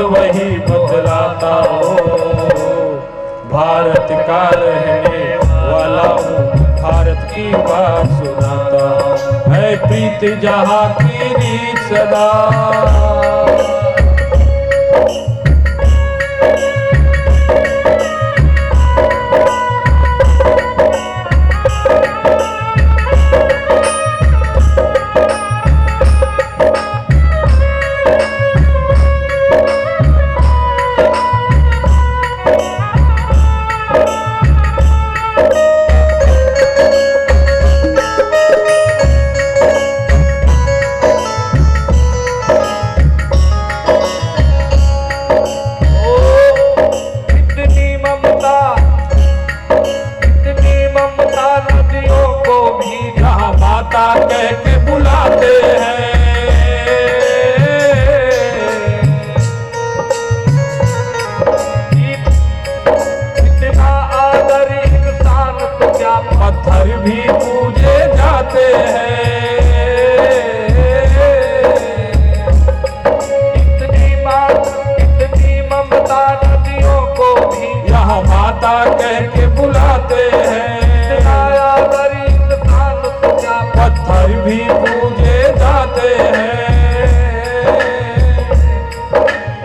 वही बतलाता हो, भारत का रहने वाला हूँ, भारत की बात सुनाता है, प्रीत जहाँ की रीत सदा। कह के बुलाते हैं, इतना आदर इंसान तो क्या पत्थर भी पूजे जाते हैं। इतनी ममता नदियों को भी यहाँ माता कह के बुलाते हैं, पत्थर भी पूजे जाते हैं।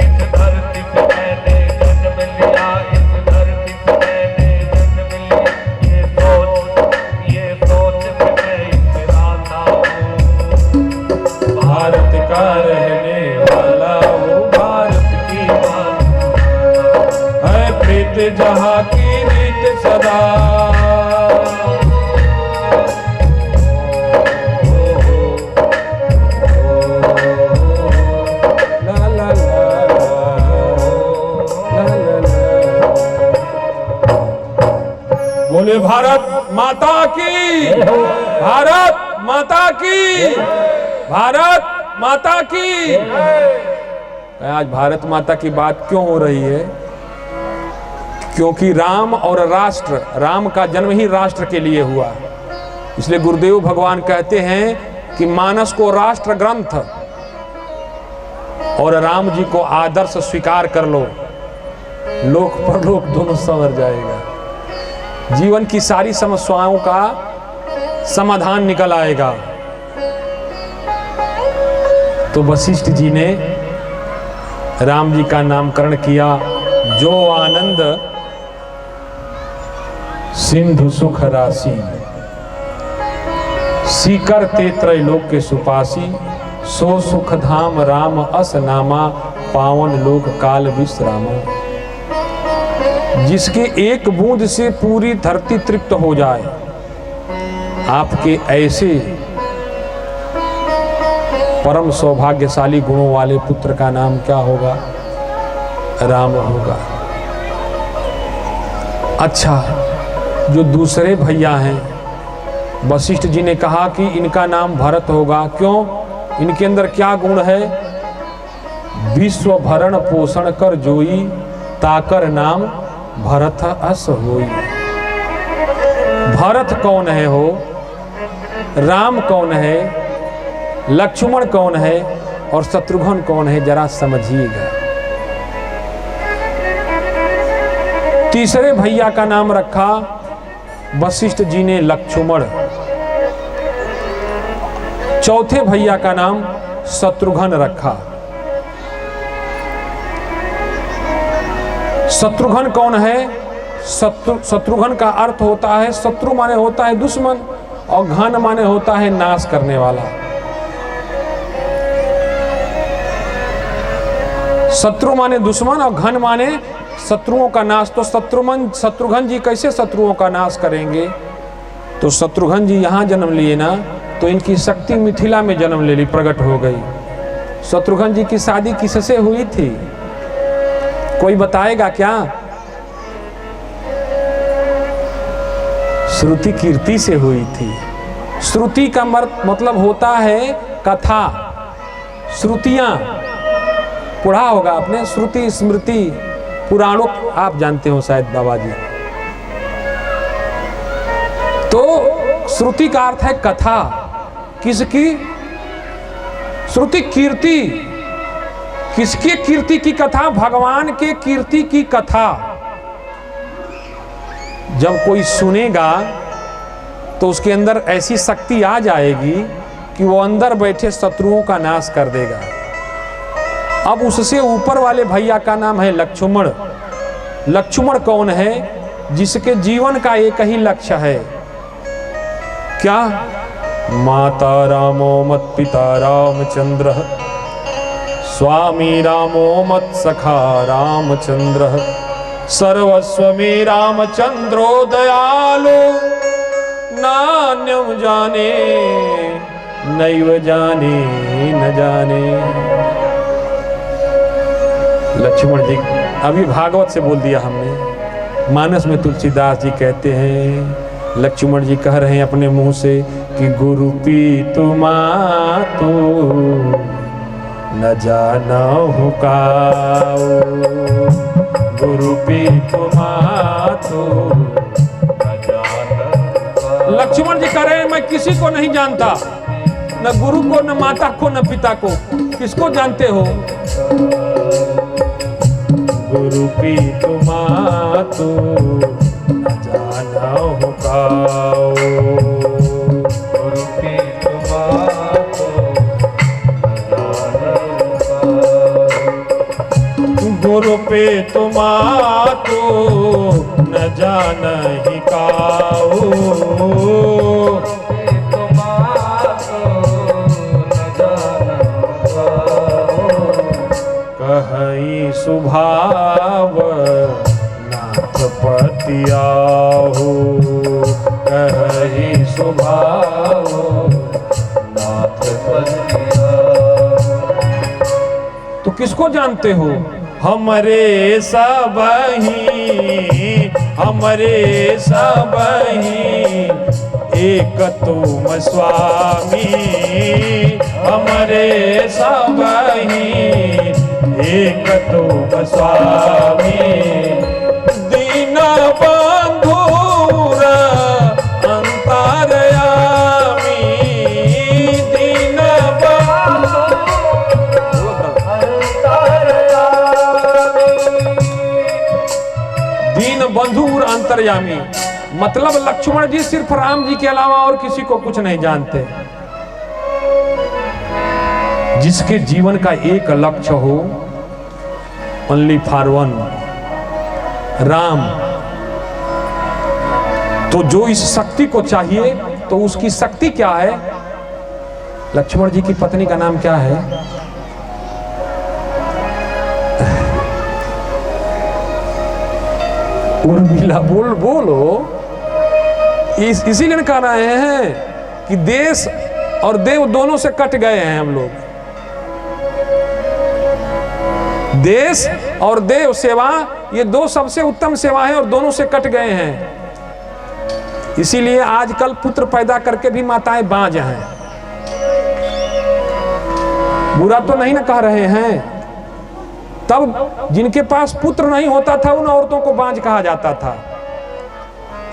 इस धरती पे मैंने जन्म लिया, इस धरती पे मैंने जन्म लिया, ये सोच में मैं इतराता हूँ, भारत का रहने वाला हूँ, भारत की बात है, प्रीत जहाँ की रीत सदा। बोले भारत माता की, भारत माता की, भारत माता की। आज भारत माता की बात क्यों हो रही है? क्योंकि राम और राष्ट्र, राम का जन्म ही राष्ट्र के लिए हुआ, इसलिए गुरुदेव भगवान कहते हैं कि मानस को राष्ट्र ग्रंथ और राम जी को आदर्श स्वीकार कर लो, लोक परलोक दोनों संवर जाएगा, जीवन की सारी समस्याओं का समाधान निकल आएगा। तो वशिष्ठ जी ने राम जी का नामकरण किया, जो आनंद सिंधु सुख राशि, सीकर ते त्रैलोक के सुपासी, सो सुख धाम राम अस नामा, पावन लोक काल विश्रामा। जिसके एक बूंद से पूरी धरती तृप्त हो जाए, आपके ऐसे परम सौभाग्यशाली गुणों वाले पुत्र का नाम क्या होगा? राम होगा। अच्छा, जो दूसरे भैया हैं, वशिष्ठ जी ने कहा कि इनका नाम भरत होगा। क्यों? इनके अंदर क्या गुण है? विश्व भरण पोषण कर जोई, ताकर नाम भरत अस होई। भरत कौन है हो? राम कौन है? लक्ष्मण कौन है? और शत्रुघ्न कौन है? जरा समझिएगा। तीसरे भैया का नाम रखा वशिष्ठ जी ने लक्ष्मण, चौथे भैया का नाम शत्रुघ्न रखा। शत्रुघ्न कौन है? शत्रुघ्न का अर्थ होता है, शत्रु माने होता है दुश्मन, और घन माने होता है नाश करने वाला। शत्रु माने दुश्मन और घन माने शत्रुओं का नाश। तो शत्रुघ्न जी कैसे शत्रुओं का नाश करेंगे? तो शत्रुघ्न जी यहाँ जन्म लिए ना, तो इनकी शक्ति मिथिला में जन्म ले ली, प्रकट हो गई। शत्रुघ्न जी की शादी किससे हुई थी? कोई बताएगा क्या? श्रुति कीर्ति से हुई थी। श्रुति का मतलब होता है कथा, श्रुतियां। पढ़ा होगा आपने, श्रुति स्मृति पुराणों, आप जानते हो शायद बाबा जी। तो श्रुति का अर्थ है कथा। किसकी? श्रुति कीर्ति। किसके कीर्ति की कथा? भगवान के कीर्ति की कथा। जब कोई सुनेगा तो उसके अंदर ऐसी शक्ति आ जाएगी कि वो अंदर बैठे शत्रुओं का नाश कर देगा। अब उससे ऊपर वाले भैया का नाम है लक्ष्मण। लक्ष्मण कौन है? जिसके जीवन का एक ही लक्ष्य है, क्या? माता रामो मत पिता रामचंद्र, स्वामी रामो मत सखा रामचंद्र, सर्वस्व में रामचंद्रो दयालो, नान्यम जाने नैव जाने न जाने। लक्ष्मण जी, अभी भागवत से बोल दिया हमने। मानस में तुलसीदास जी कहते हैं, लक्ष्मण जी कह रहे हैं अपने मुंह से कि गुरु पीतु मातु न जानहु काऊ, गुरु पीतु मातु न जानहु। लक्ष्मण जी कह रहे हैं मैं किसी को नहीं जानता, न गुरु को, न माता को, न पिता को। किसको जानते हो? गुरु पीतु मातु न जानहु काऊ, गुरु पीतु मातु न जानहु काऊ, गुरु पीतु मातु न जानहि काऊ, कहीं सुभाव नाथ पतियाहु, कहीं सुभाव नाथ पतियाहु। तो किसको जानते हो? हमरे सबही, हमरे सबही एक तुम स्वामी, हमरे सबही एक तुम स्वामी, दीन बंधुर अंतरयामी, दीन बंधुर अंतरयामी, दीन बंधुर अंतरयामी। मतलब लक्ष्मण जी सिर्फ राम जी के अलावा और किसी को कुछ नहीं जानते। जिसके जीवन का एक लक्ष्य हो, ओनली फॉर वन, राम। तो जो इस शक्ति को चाहिए, तो उसकी शक्ति क्या है? लक्ष्मण जी की पत्नी का नाम क्या है? उर्मिला। बोलो। इसीलिए कह रहे हैं कि देश और देव दोनों से कट गए हैं हम लोग। देश और देव सेवा, ये दो सबसे उत्तम सेवा है और दोनों से कट गए हैं। इसीलिए आजकल पुत्र पैदा करके भी माताएं बांझ हैं। बुरा तो नहीं ना कह रहे हैं। तब जिनके पास पुत्र नहीं होता था उन औरतों को बांझ कहा जाता था,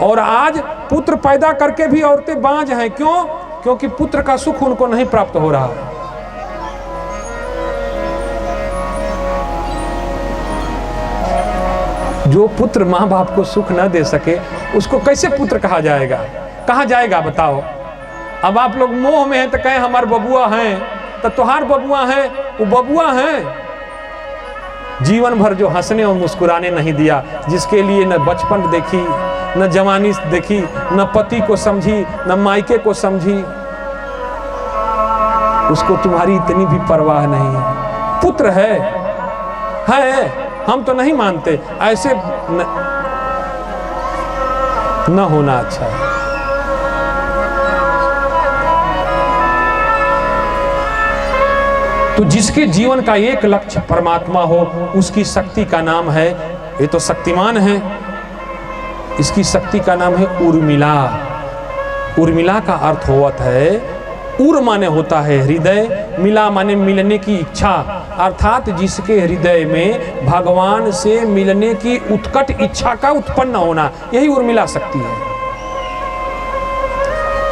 और आज पुत्र पैदा करके भी औरतें बांझ हैं। क्यों? क्योंकि पुत्र का सुख उनको नहीं प्राप्त हो रहा। जो पुत्र माँ बाप को सुख न दे सके, उसको कैसे पुत्र कहा जाएगा? कहा जाएगा बताओ? अब आप लोग मोह में हैं तो कहें हमारे बबुआ हैं, तो तुहार बबुआ हैं, वो बबुआ हैं। जीवन भर जो हंसने और मुस्कुराने नहीं दिया, जिसके लिए न बचपन देखी, न जवानी देखी, न पति को समझी, न मायके को समझी, उसको तुम्हारी इतनी भी परवाह नहीं है। पुत्र है, हम तो नहीं मानते, ऐसे न होना अच्छा है। तो जिसके जीवन का एक लक्ष्य परमात्मा हो, उसकी शक्ति का नाम है, ये तो शक्तिमान है, इसकी शक्ति का नाम है उर्मिला। उर्मिला का अर्थ होता है, उर माने होता है हृदय, मिला माने मिलने की इच्छा, अर्थात जिसके हृदय में भगवान से मिलने की उत्कट इच्छा का उत्पन्न होना, यही उर्मिला शक्ति है।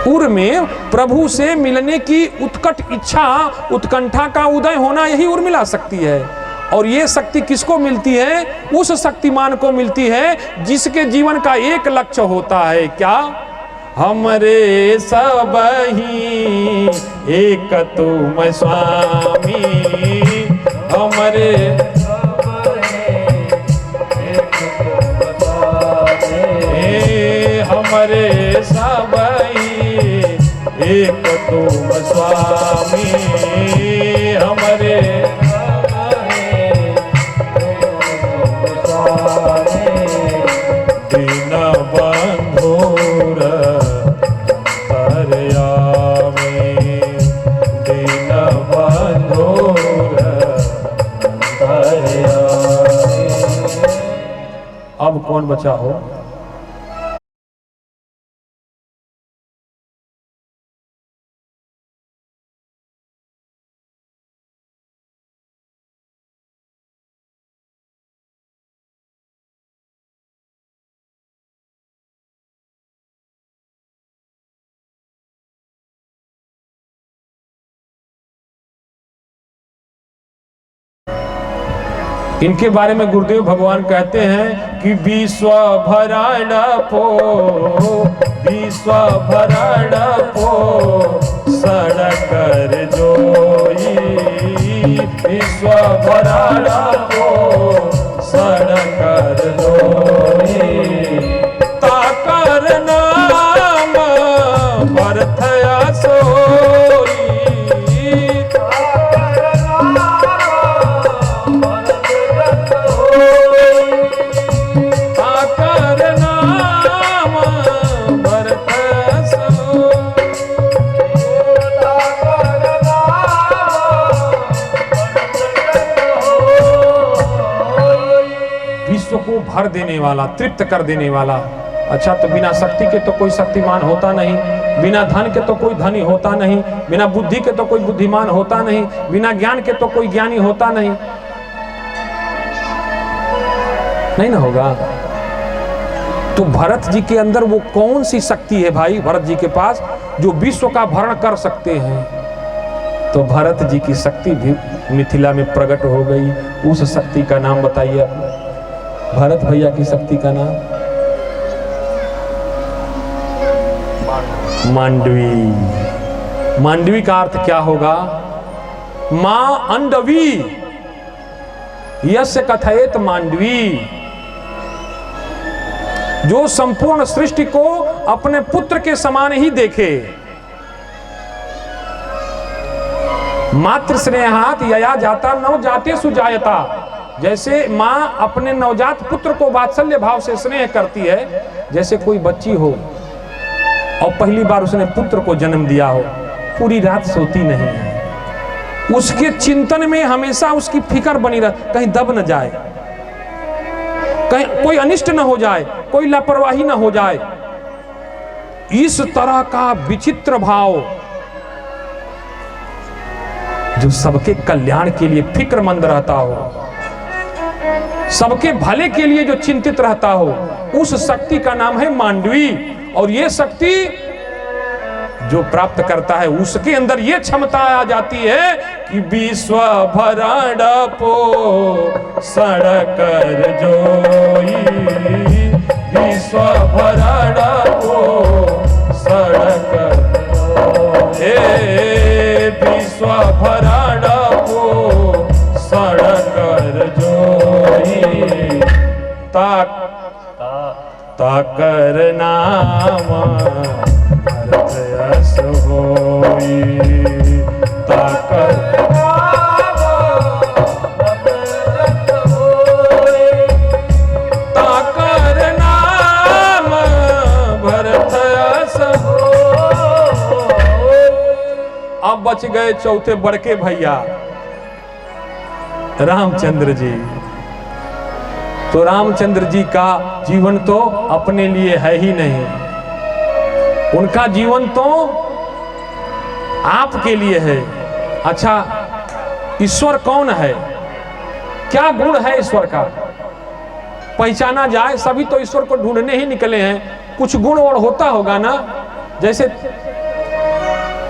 उर में प्रभु से मिलने की उत्कट इच्छा, उत्कंठा का उदय होना, यही उर्मिला शक्ति है। और ये शक्ति किसको मिलती है? उस शक्तिमान को मिलती है जिसके जीवन का एक लक्ष्य होता है, क्या? हमरे सबही एक तुम स्वामी, हमरे हमरे सबही एक तुम स्वामी, हमरे दीन बंधुर तरयामी, दीन बंधुर तरयामी। अब कौन बचा हो? इनके बारे में गुरुदेव भगवान कहते हैं कि विश्व भरण पो सड़कर जोई, विश्व भरण पो सड़कर जोई, ताकर नाम बरथया सोई, को भर देने वाला, तृप्त कर देने वाला। अच्छा, तो बिना शक्ति के तो कोई शक्तिमान होता नहीं, बिना धन के तो कोई धनी होता नहीं, बिना बुद्धि के तो कोई बुद्धिमान होता नहीं, बिना ज्ञान के तो कोई ज्ञानी होता नहीं, नहीं ना होगा। तो भरत जी के अंदर वो कौन सी शक्ति है भाई, भरत जी के पास, जो विश्व का भरण कर सकते हैं? तो भरत जी की शक्ति भी मिथिला में प्रकट हो गई। उस शक्ति का नाम बताइए आप, भरत भैया की शक्ति का नाम? मांडवी। मांडवी का अर्थ क्या होगा? मां अंडवी, यस्य कथयेत मांडवी, जो संपूर्ण सृष्टि को अपने पुत्र के समान ही देखे। मातृ स्नेहात यया जाता नव जाते सुजायता, जैसे माँ अपने नवजात पुत्र को वात्सल्य भाव से स्नेह करती है, जैसे कोई बच्ची हो और पहली बार उसने पुत्र को जन्म दिया हो, पूरी रात सोती नहीं है, उसके चिंतन में हमेशा उसकी फिक्र बनी रहे, कहीं दब न जाए, कहीं कोई अनिष्ट न हो जाए, कोई लापरवाही न हो जाए। इस तरह का विचित्र भाव, जो सबके कल्याण के लिए फिक्रमंद रहता हो, सबके भले के लिए जो चिंतित रहता हो, उस शक्ति का नाम है मांडवी। और ये शक्ति जो प्राप्त करता है, उसके अंदर ये क्षमता आ जाती है कि विश्व भरण पो सड़कर जोई, विश्व भरण पो सड़कर, विश्व भरण पो सड़कर जोई। ताकर नाम भरत यश होई, ताकर ताकर नाम भरत यश होई। अब बच गए चौथे बड़के भैया रामचंद्र जी। तो रामचंद्र जी का जीवन तो अपने लिए है ही नहीं, उनका जीवन तो आपके लिए है। अच्छा, ईश्वर कौन है, क्या गुण है ईश्वर का, पहचाना जाए। सभी तो ईश्वर को ढूंढने ही निकले हैं, कुछ गुण और होता होगा ना। जैसे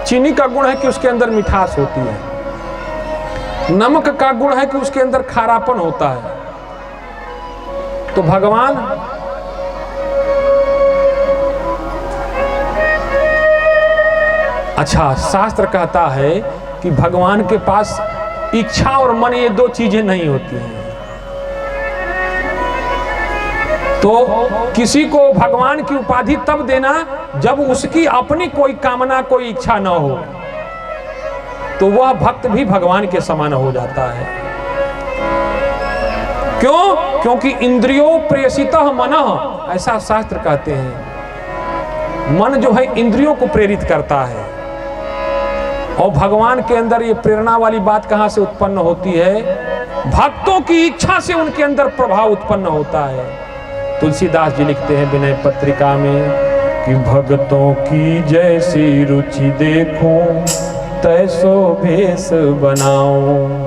चीनी का गुण है कि उसके अंदर मिठास होती है, नमक का गुण है कि उसके अंदर खारापन होता है। तो भगवान अच्छा, शास्त्र कहता है कि भगवान के पास इच्छा और मन ये दो चीजें नहीं होती हैं। तो किसी को भगवान की उपाधि तब देना जब उसकी अपनी कोई कामना कोई इच्छा न हो, तो वह भक्त भी भगवान के समान हो जाता है। क्यों? क्योंकि इंद्रियों प्रेषितः मनः, ऐसा शास्त्र कहते हैं। मन जो है इंद्रियों को प्रेरित करता है, और भगवान के अंदर ये प्रेरणा वाली बात कहां से उत्पन्न होती है? भक्तों की इच्छा से उनके अंदर प्रभाव उत्पन्न होता है। तुलसीदास जी लिखते हैं विनय पत्रिका में कि भक्तों की जैसी रुचि देखूं तैसो भेष बनाऊं,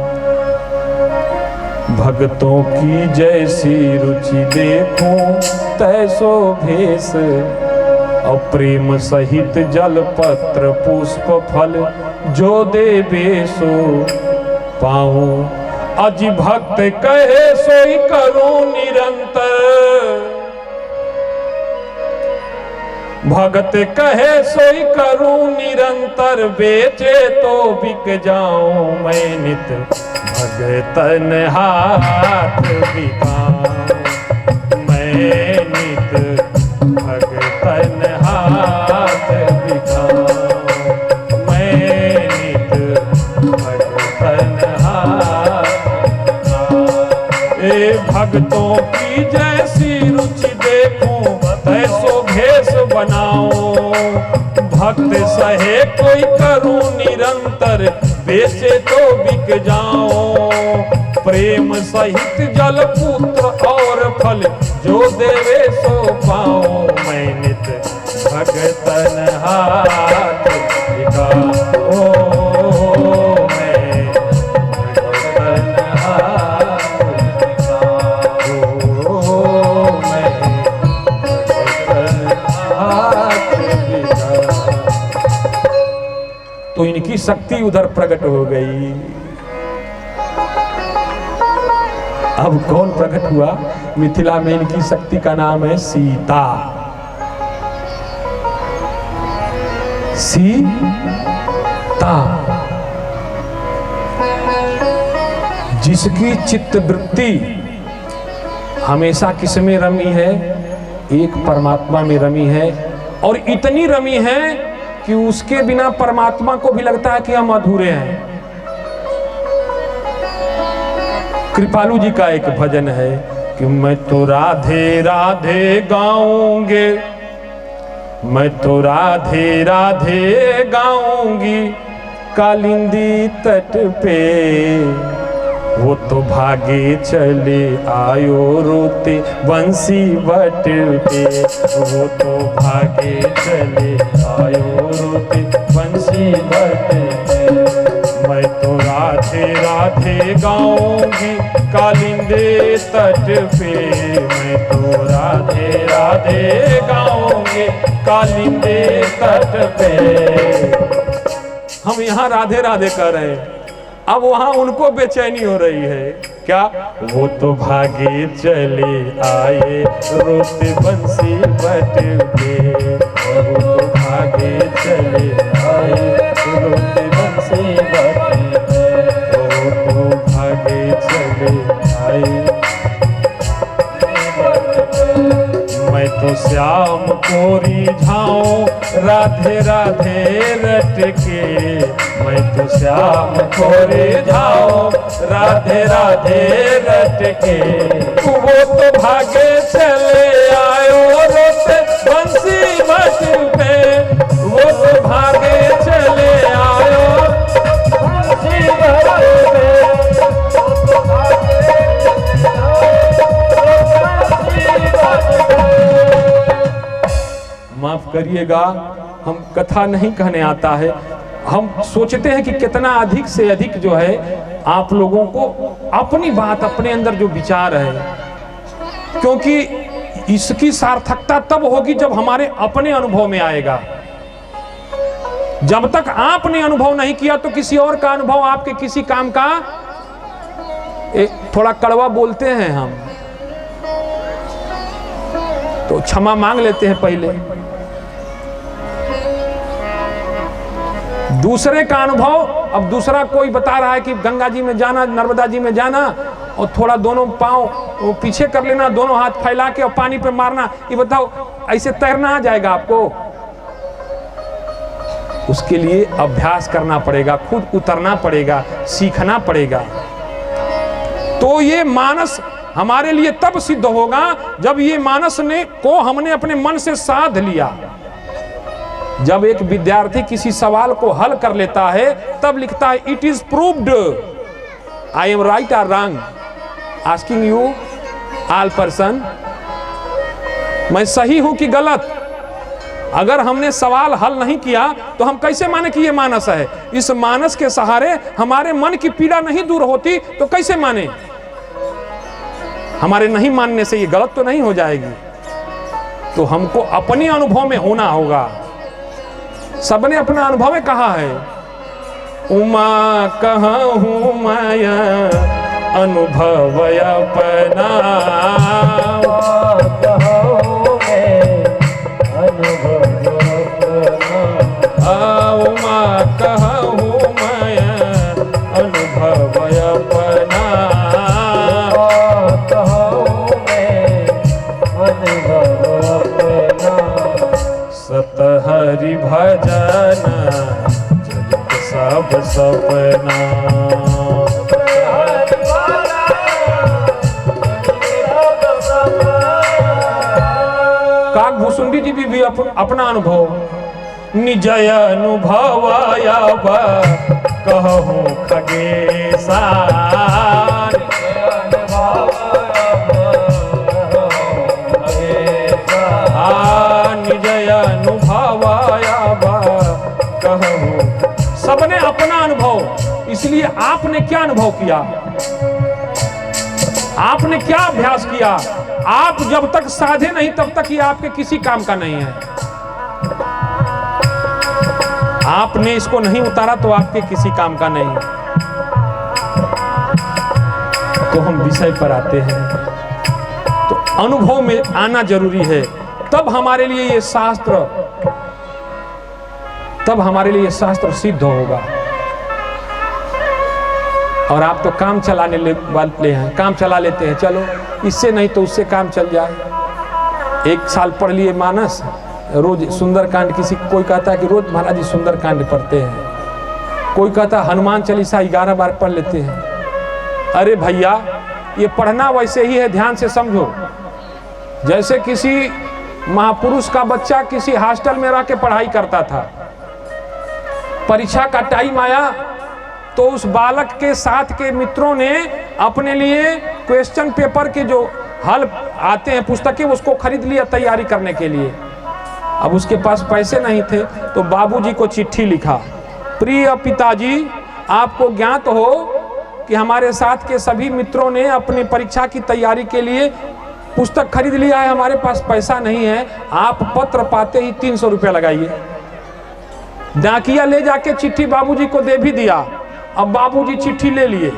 भक्तों की जैसी रुचि देखूं तैसो भेष, और प्रेम सहित जल पत्र पुष्प फल जो देवे सो पाऊं, अज भक्त कहे सोई करूं निरंतर, भगत कहे सोई करूं निरंतर, बेचे तो बिक जाऊं मैं नित भगतन हाथ बिकाऊं, मैं नित भगतन हाथ बिकाऊं, मैं नित भगतन हाथ बिकाऊं। ए भक्तों की जैसी रुचि देखूं तैसो भेष बनाऊं, भक्त सहे कोई करूं निरंतर, बेचे तो बिक जाऊं, प्रेम सहित जल पुत्र और फल जो देवे सो पाऊं, मैं नित भगतन हाथ बिकाऊं, मैं भगतन हाथ बिकाऊं, मैं भगतन हाथ बिकाऊं। तो इनकी शक्ति उधर प्रकट हो गई। अब कौन प्रकट हुआ? मिथिला में इनकी शक्ति का नाम है सीता। सीता जिसकी चित्त वृत्ति हमेशा किस में रमी है? एक परमात्मा में रमी है, और इतनी रमी है कि उसके बिना परमात्मा को भी लगता है कि हम अधूरे हैं। कृपालु जी का एक भजन है कि मैं तो राधे राधे गाऊंगे, मैं तो राधे राधे गाऊंगी, कालिंदी तट पे वो तो भागे चले आयो रोते बंसी बट पे, वो तो भागे चले आयो रोते बंसी बट पे, मैं तो राधे राधे गाऊंगी कालिंदे तट पे, मैं तो राधे राधे गाऊंगी कालिंदे तट पे। हम यहाँ राधे राधे कर रहे हैं, अब वहां उनको बेचैनी हो रही है। क्या? वो तो भागे चले आए रोते बंसी बट पे, वो तो भागे चले आए रोते बंसी बट पे, वो तो भागे चले आए। मैं तो श्याम को रिझाऊं राधे राधे रट के, मैं तो श्याम को रिझाऊं राधे राधे रट के। वो तो भागे चले आयो रोते बंसी बट पे, वो तो भागे चले आयो बंसी बट पे। माफ करिएगा, हम कथा नहीं कहने आता है, हम सोचते हैं कि कितना अधिक से अधिक जो है आप लोगों को अपनी बात, अपने अंदर जो विचार है, क्योंकि इसकी सार्थकता तब होगी जब हमारे अपने अनुभव में आएगा। जब तक आपने अनुभव नहीं किया तो किसी और का अनुभव आपके किसी काम का, थोड़ा कड़वा बोलते हैं हम तो क्षमा मांग लेते हैं पहले। दूसरे का अनुभव, अब दूसरा कोई बता रहा है कि गंगा जी में जाना, नर्मदा जी में जाना और थोड़ा दोनों पांव पीछे कर लेना, दोनों हाथ फैला के और पानी पे मारना, ये बताओ ऐसे तैरना आ जाएगा आपको? उसके लिए अभ्यास करना पड़ेगा, खुद उतरना पड़ेगा, सीखना पड़ेगा। तो ये मानस हमारे लिए तब सिद्ध होगा जब ये मानस को हमने अपने मन से साध लिया। जब एक विद्यार्थी किसी सवाल को हल कर लेता है तब लिखता है it is proved, I am right or wrong, asking you all person, मैं सही हूं कि गलत। अगर हमने सवाल हल नहीं किया तो हम कैसे माने कि ये मानस है? इस मानस के सहारे हमारे मन की पीड़ा नहीं दूर होती तो कैसे माने? हमारे नहीं मानने से ये गलत तो नहीं हो जाएगी। तो हमको अपने अनुभव में होना होगा। सबने अपना अनुभव में कहा है, उमा कहूँ माया अनुभव अपना, उमा कहूँ माया अनुभव अपना, सतहरि भजन चलित सब सपना। काक भूसुंडी जी भी अपना अनुभव, निजय अनुभव आयब कहूँ खगेसा, निजय अनुभव आयब कहूँ। सबने अपना अनुभव, इसलिए आपने क्या अनुभव किया, आपने क्या अभ्यास किया? आप जब तक साधे नहीं तब तक ये आपके किसी काम का नहीं है। आपने इसको नहीं उतारा तो आपके किसी काम का नहीं। तो हम विषय पर आते हैं, तो अनुभव में आना जरूरी है, तब हमारे लिए ये शास्त्र, तब हमारे लिए ये शास्त्र सिद्ध होगा। और आप तो काम चलाने वाले हैं, काम चला लेते हैं, चलो इससे नहीं तो उससे काम चल जाए। एक साल पढ़ लिए मानस, रोज सुंदरकांड, किसी कोई कहता है कि रोज महाराज जी सुंदरकांड पढ़ते हैं, कोई कहता है हनुमान चालीसा 11 बार पढ़ लेते हैं। अरे भैया, ये पढ़ना वैसे ही है, ध्यान से समझो। जैसे किसी महापुरुष का बच्चा किसी हॉस्टल में रह के पढ़ाई करता था, परीक्षा का टाइम आया तो उस बालक के साथ के मित्रों ने अपने लिए क्वेश्चन पेपर के जो हल आते हैं पुस्तकें, उसको खरीद लिया तैयारी करने के लिए। अब उसके पास पैसे नहीं थे तो बाबूजी को चिट्ठी लिखा, प्रिय पिताजी, आपको ज्ञात हो कि हमारे साथ के सभी मित्रों ने अपनी परीक्षा की तैयारी के लिए पुस्तक खरीद लिया है, हमारे पास पैसा नहीं है, आप पत्र पाते ही 300 रुपया लगाइए। डाकिया ले जाके चिट्ठी बाबूजी को दे भी दिया। अब बाबूजी चिट्ठी ले लिए,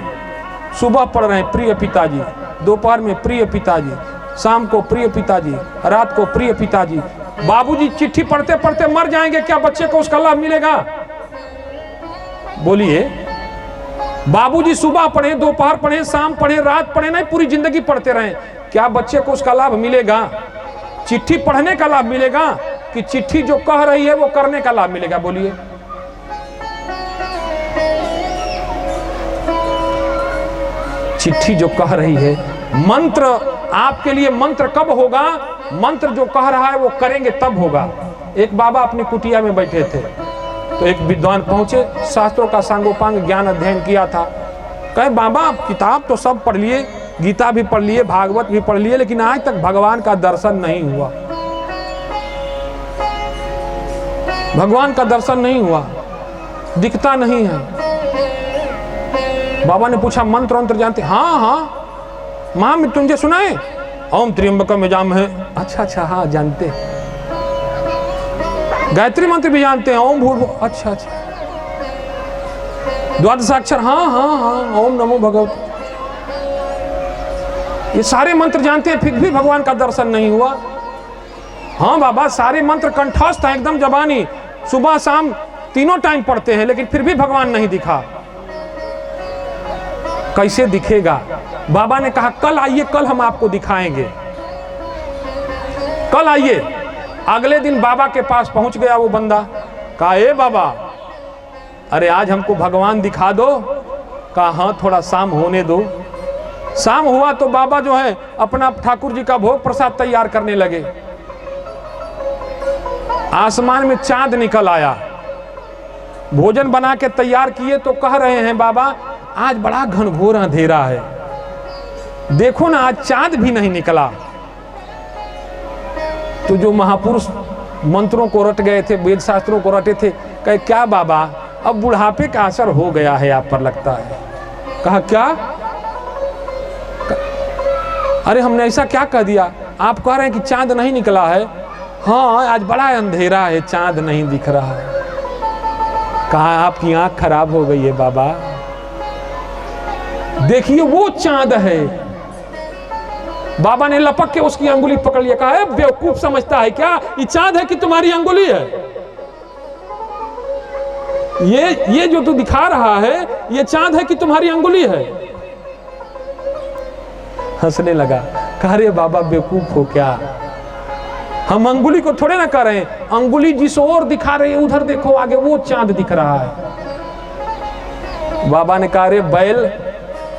सुबह पढ़ रहे हैं प्रिय पिताजी, दोपहर में प्रिय पिताजी, शाम को प्रिय पिताजी, रात को प्रिय पिताजी। बाबूजी चिट्ठी पढ़ते पढ़ते मर जाएंगे, क्या बच्चे को उसका लाभ मिलेगा? बोलिए। बाबूजी सुबह पढ़े, दोपहर पढ़े, शाम पढ़े, रात पढ़े, नहीं पूरी जिंदगी पढ़ते रहे, क्या बच्चे को उसका लाभ मिलेगा? चिट्ठी पढ़ने का लाभ मिलेगा कि चिट्ठी जो कह रही है वो करने का लाभ मिलेगा? बोलिए। चिट्ठी जो कह रही है, मंत्र आपके लिए मंत्र कब होगा? मंत्र जो कह रहा है वो करेंगे तब होगा। एक बाबा अपनी कुटिया में बैठे थे तो एक विद्वान पहुंचे, शास्त्रों का सांगोपांग ज्ञान अध्ययन किया था। कहे बाबा आप किताब तो सब पढ़ लिए, गीता भी पढ़ लिए, भागवत भी पढ़ लिए, लेकिन आज तक भगवान का दर्शन नहीं हुआ। भगवान का दर्शन नहीं हुआ, दिखता नहीं है। बाबा ने पूछा मंत्र मंत्र जानते? हाँ हाँ, महामृत्युंजय सुनाए, ओम त्र्यंबकम यजामहे। अच्छा अच्छा, हाँ जानते। गायत्री मंत्र भी जानते हैं, ओम भूर्भुवः। अच्छा अच्छा, द्वादशाक्षर, हाँ हाँ हाँ, ओम नमो भगवते। ये सारे मंत्र जानते हैं, फिर भी भगवान का दर्शन नहीं हुआ। हाँ बाबा, सारे मंत्र कंठस्थ हैं, एकदम जबानी, सुबह शाम तीनों टाइम पढ़ते हैं, लेकिन फिर भी भगवान नहीं दिखा। कैसे दिखेगा? बाबा ने कहा कल आइए, कल हम आपको दिखाएंगे, कल आइए। अगले दिन बाबा के पास पहुंच गया वो बंदा। कहा ए बाबा, अरे आज हमको भगवान दिखा दो। कहा हाँ, थोड़ा शाम होने दो। शाम हुआ तो बाबा जो है अपना ठाकुर जी का भोग प्रसाद तैयार करने लगे। आसमान में चांद निकल आया, भोजन बना के तैयार किए तो कह रहे हैं बाबा आज बड़ा घनघोर अंधेरा है, देखो ना आज चांद भी नहीं निकला। तो जो महापुरुष मंत्रों को रट गए थे, वेद शास्त्रों को रटे थे, कहे क्या बाबा अब बुढ़ापे का असर हो गया है आप पर लगता है। कहा क्या? अरे हमने ऐसा क्या कह दिया? आप कह रहे हैं कि चांद नहीं निकला है? हाँ आज बड़ा अंधेरा है, चांद नहीं दिख रहा है। कहा आपकी आंख खराब हो गई है बाबा, देखिए वो चांद है। बाबा ने लपक के उसकी अंगुली पकड़ लिया। कहा बेवकूफ समझता है क्या, ये चांद है कि तुम्हारी अंगुली है? ये जो तू दिखा रहा है ये चांद है कि तुम्हारी अंगुली है? हंसने लगा। कहा रे बाबा बेवकूफ हो क्या, हम अंगुली को थोड़े ना कर रहे हैं, अंगुली जिस ओर दिखा रही है उधर देखो आगे वो चांद दिख रहा है। बाबा ने कहा रे बैल,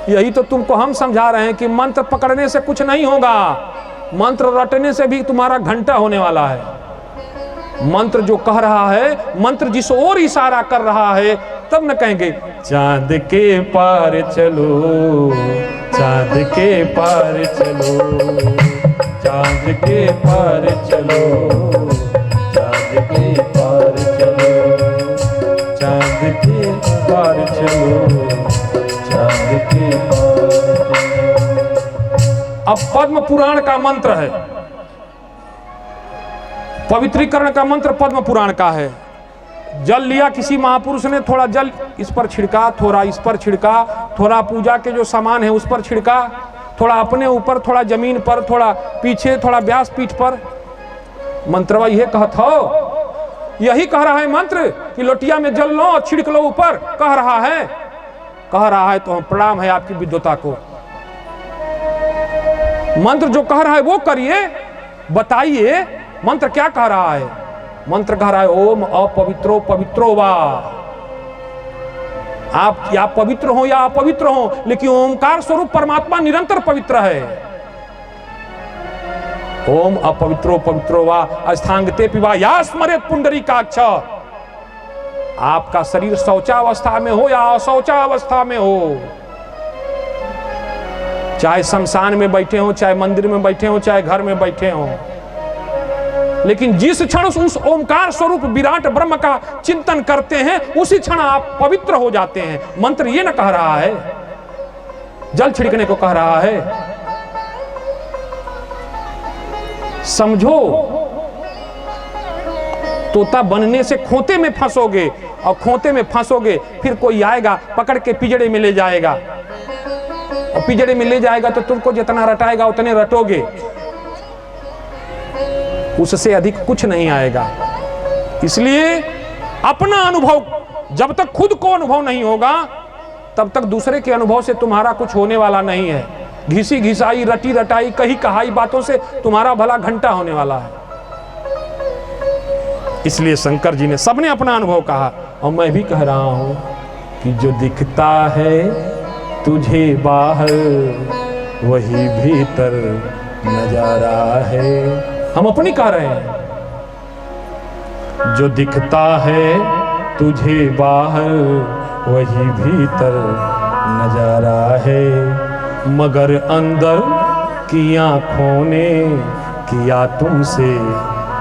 यही तो तुमको हम समझा रहे हैं कि मंत्र पकड़ने से कुछ नहीं होगा, मंत्र रटने से भी तुम्हारा घंटा होने वाला है। मंत्र जो कह रहा है, मंत्र जिस ओर इशारा कर रहा है, तब न कहेंगे चांद के पार चलो, चांद के पार चलो, चांद के पार चलो, चांद के पार चलो, चांद के पार चलो, चांद के पार चलो। अब पद्म पुराण का मंत्र है, पवित्रीकरण का मंत्र पद्म पुराण का है। जल लिया किसी महापुरुष ने, थोड़ा जल इस पर छिड़का, थोड़ा इस पर छिड़का, थोड़ा पूजा के जो सामान है उस पर छिड़का, थोड़ा अपने ऊपर, थोड़ा जमीन पर, थोड़ा पीछे, थोड़ा व्यास पीठ पर। मंत्रवा यह कहत हो, यही कह रहा है मंत्र कि लोटिया में जल लो और छिड़क लो ऊपर, कह रहा है तो प्रणाम है आपकी विद्वता को। मंत्र जो कह रहा है वो करिए, बताइए मंत्र क्या कह रहा है। मंत्र कह रहा है ओम अपवित्रो पवित्रो वा। आप या पवित्र हो या अपवित्र हो, लेकिन ओमकार स्वरूप परमात्मा निरंतर पवित्र है। ओम अपवित्रो पवित्रो वा अस्थांगते पिवा या स्मरेत पुंडरीकाक्ष। आपका शरीर शौचावस्था में हो या अशौचावस्था में हो, चाहे शमशान में बैठे हो, चाहे मंदिर में बैठे हो, चाहे घर में बैठे हो, लेकिन जिस क्षण उस ओमकार स्वरूप विराट ब्रह्म का चिंतन करते हैं उसी क्षण आप पवित्र हो जाते हैं। मंत्र ये न कह रहा है, जल छिड़कने को कह रहा है। समझो, तोता बनने से खोते में फंसोगे, और खोते में फंसोगे फिर कोई आएगा पकड़ के पिंजड़े में ले जाएगा, और पिंजड़े में ले जाएगा तो तुमको जितना रटाएगा उतने रटोगे, उससे अधिक कुछ नहीं आएगा। इसलिए अपना अनुभव, जब तक खुद को अनुभव नहीं होगा तब तक दूसरे के अनुभव से तुम्हारा कुछ होने वाला नहीं है। घिसी घिसाई रटी रटाई कही कहाई बातों से तुम्हारा भला घंटा होने वाला है। इसलिए शंकर जी ने, सबने अपना अनुभव कहा और मैं भी कह रहा हूं कि जो दिखता है तुझे बाहर वही भीतर नजारा है। हम अपनी कह रहे हैं, जो दिखता है तुझे बाहर वही भीतर नजारा है, मगर अंदर की आंखों ने किया तुमसे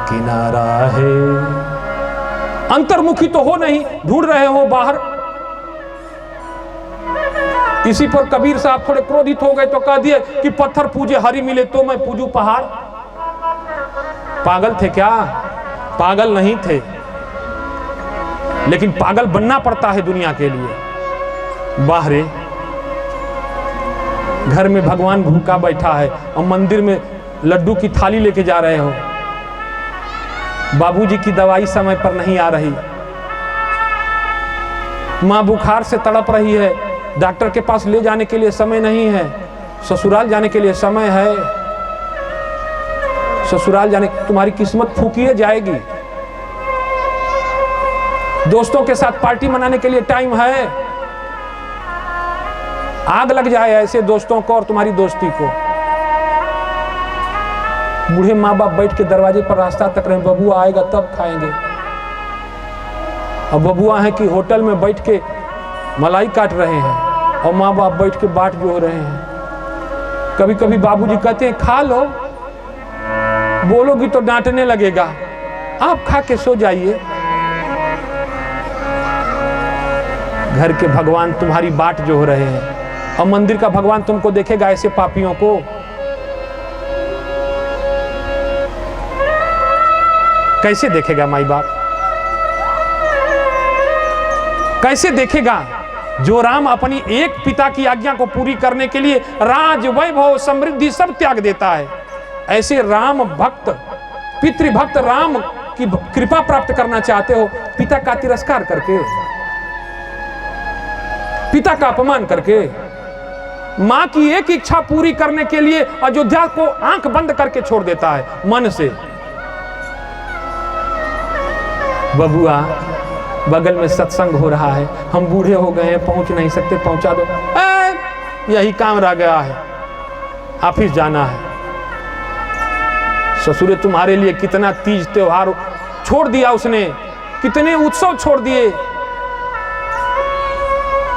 किनारा है। अंतर्मुखी तो हो नहीं, ढूंढ रहे हो बाहर। इसी पर कबीर साहब थोड़े क्रोधित हो गए तो कह दिए कि पत्थर पूजे हरि मिले तो मैं पूजू पहाड़। पागल थे क्या? पागल नहीं थे, लेकिन पागल बनना पड़ता है दुनिया के लिए। बाहरे घर में भगवान भूखा बैठा है और मंदिर में लड्डू की थाली लेके जा रहे हो। बाबूजी की दवाई समय पर नहीं आ रही, मां बुखार से तड़प रही है, डॉक्टर के पास ले जाने के लिए समय नहीं है, ससुराल जाने के लिए समय है। ससुराल जाने, तुम्हारी किस्मत फूकिए जाएगी। दोस्तों के साथ पार्टी मनाने के लिए टाइम है, आग लग जाए ऐसे दोस्तों को और तुम्हारी दोस्ती को। बूढ़े माँ बाप बैठ के दरवाजे पर रास्ता तक रहे, बबुआ आएगा तब खाएंगे। और बबुआ है कि होटल में बैठ के मलाई काट रहे हैं और माँ बाप बैठ के बाट जो रहे हैं। कभी कभी बाबूजी कहते हैं खा लो, बोलोगी तो डांटने लगेगा, आप खा के सो जाइए। घर के भगवान तुम्हारी बाट जो हो रहे हैं और मंदिर का भगवान तुमको देखेगा ऐसे पापियों को? कैसे देखेगा माई बाप? कैसे देखेगा? जो राम अपनी एक पिता की आज्ञा को पूरी करने के लिए राज वैभव समृद्धि सब त्याग देता है, ऐसे राम भक्त पितृभक्त राम की कृपा प्राप्त करना चाहते हो, पिता का तिरस्कार करके, पिता का अपमान करके, मां की एक इच्छा पूरी करने के लिए अयोध्या को आंख बंद करके छोड़ देता है मन से। बबुआ बगल में सत्संग हो रहा है, हम बूढ़े हो गए हैं, पहुंच नहीं सकते, पहुंचा दो। यही काम रह गया है, ऑफिस जाना है। ससुरे तुम्हारे लिए कितना तीज त्योहार छोड़ दिया उसने, कितने उत्सव छोड़ दिए,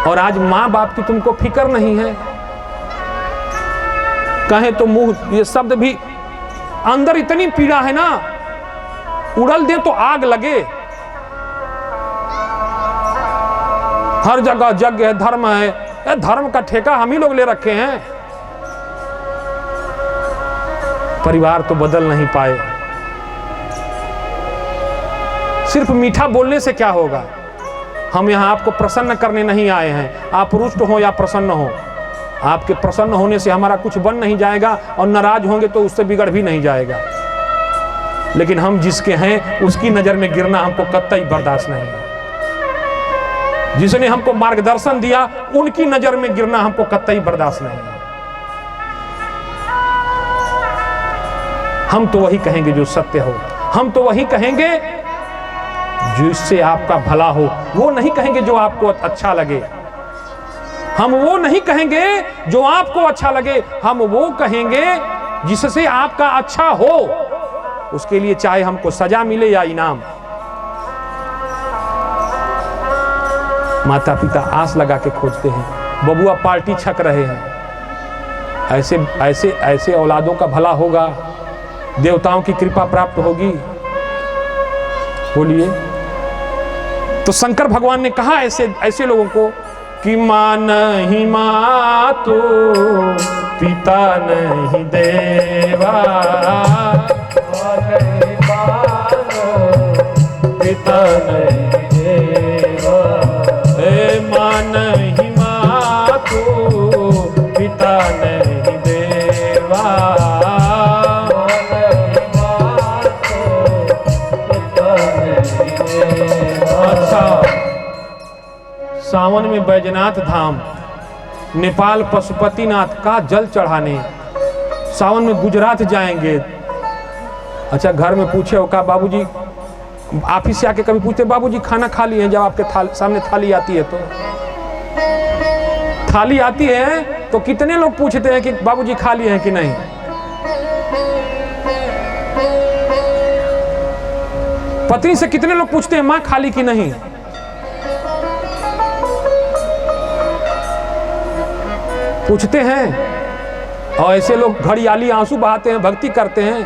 और आज मां बाप की तुमको फिक्र नहीं है। कहे तो मुंह ये शब्द भी, अंदर इतनी पीड़ा है ना, उड़ल दे तो आग लगे। हर जगह यज्ञ है, धर्म है, धर्म का ठेका हम ही लोग ले रखे हैं। परिवार तो बदल नहीं पाए। सिर्फ मीठा बोलने से क्या होगा? हम यहां आपको प्रसन्न करने नहीं आए हैं, आप रुष्ट हो या प्रसन्न हो। आपके प्रसन्न होने से हमारा कुछ बन नहीं जाएगा और नाराज होंगे तो उससे बिगड़ भी नहीं जाएगा। लेकिन हम जिसके हैं उसकी नजर में गिरना हमको कतई बर्दाश्त नहीं है। जिसने हमको मार्गदर्शन दिया उनकी नजर में गिरना हमको कतई बर्दाश्त नहीं है। हम तो वही कहेंगे जो सत्य हो, हम तो वही कहेंगे जिससे आपका भला हो, वो नहीं कहेंगे जो आपको अच्छा लगे। हम वो नहीं कहेंगे जो आपको अच्छा लगे, हम वो कहेंगे जिससे आपका अच्छा हो। उसके लिए चाहे हमको सजा मिले या इनाम। माता पिता आस लगा के खोजते हैं, बबुआ पार्टी छक रहे हैं। ऐसे ऐसे ऐसे औलादों का भला होगा, देवताओं की कृपा प्राप्त होगी। बोलिए। तो शंकर भगवान ने कहा ऐसे ऐसे लोगों को कि मां नहीं मां तो पिता नहीं देवा, नहीं पिता नहीं देवा, मां नहीं मां तो पिता नहीं देवा, सावन में बैजनाथ धाम नेपाल पशुपतिनाथ का जल चढ़ाने, सावन में गुजरात जाएंगे। अच्छा, घर में पूछे हो का बाबूजी, ऑफिस से आके कभी पूछते बाबूजी खाना खा लिए हैं? जब आपके सामने थाली आती है तो थाली आती है तो कितने लोग पूछते हैं कि बाबूजी खा लिए हैं कि नहीं? पत्नी से कितने लोग पूछते हैं मां खा ली कि नहीं? पूछते हैं। और ऐसे लोग घड़ियाली आंसू बहाते हैं, भक्ति करते हैं।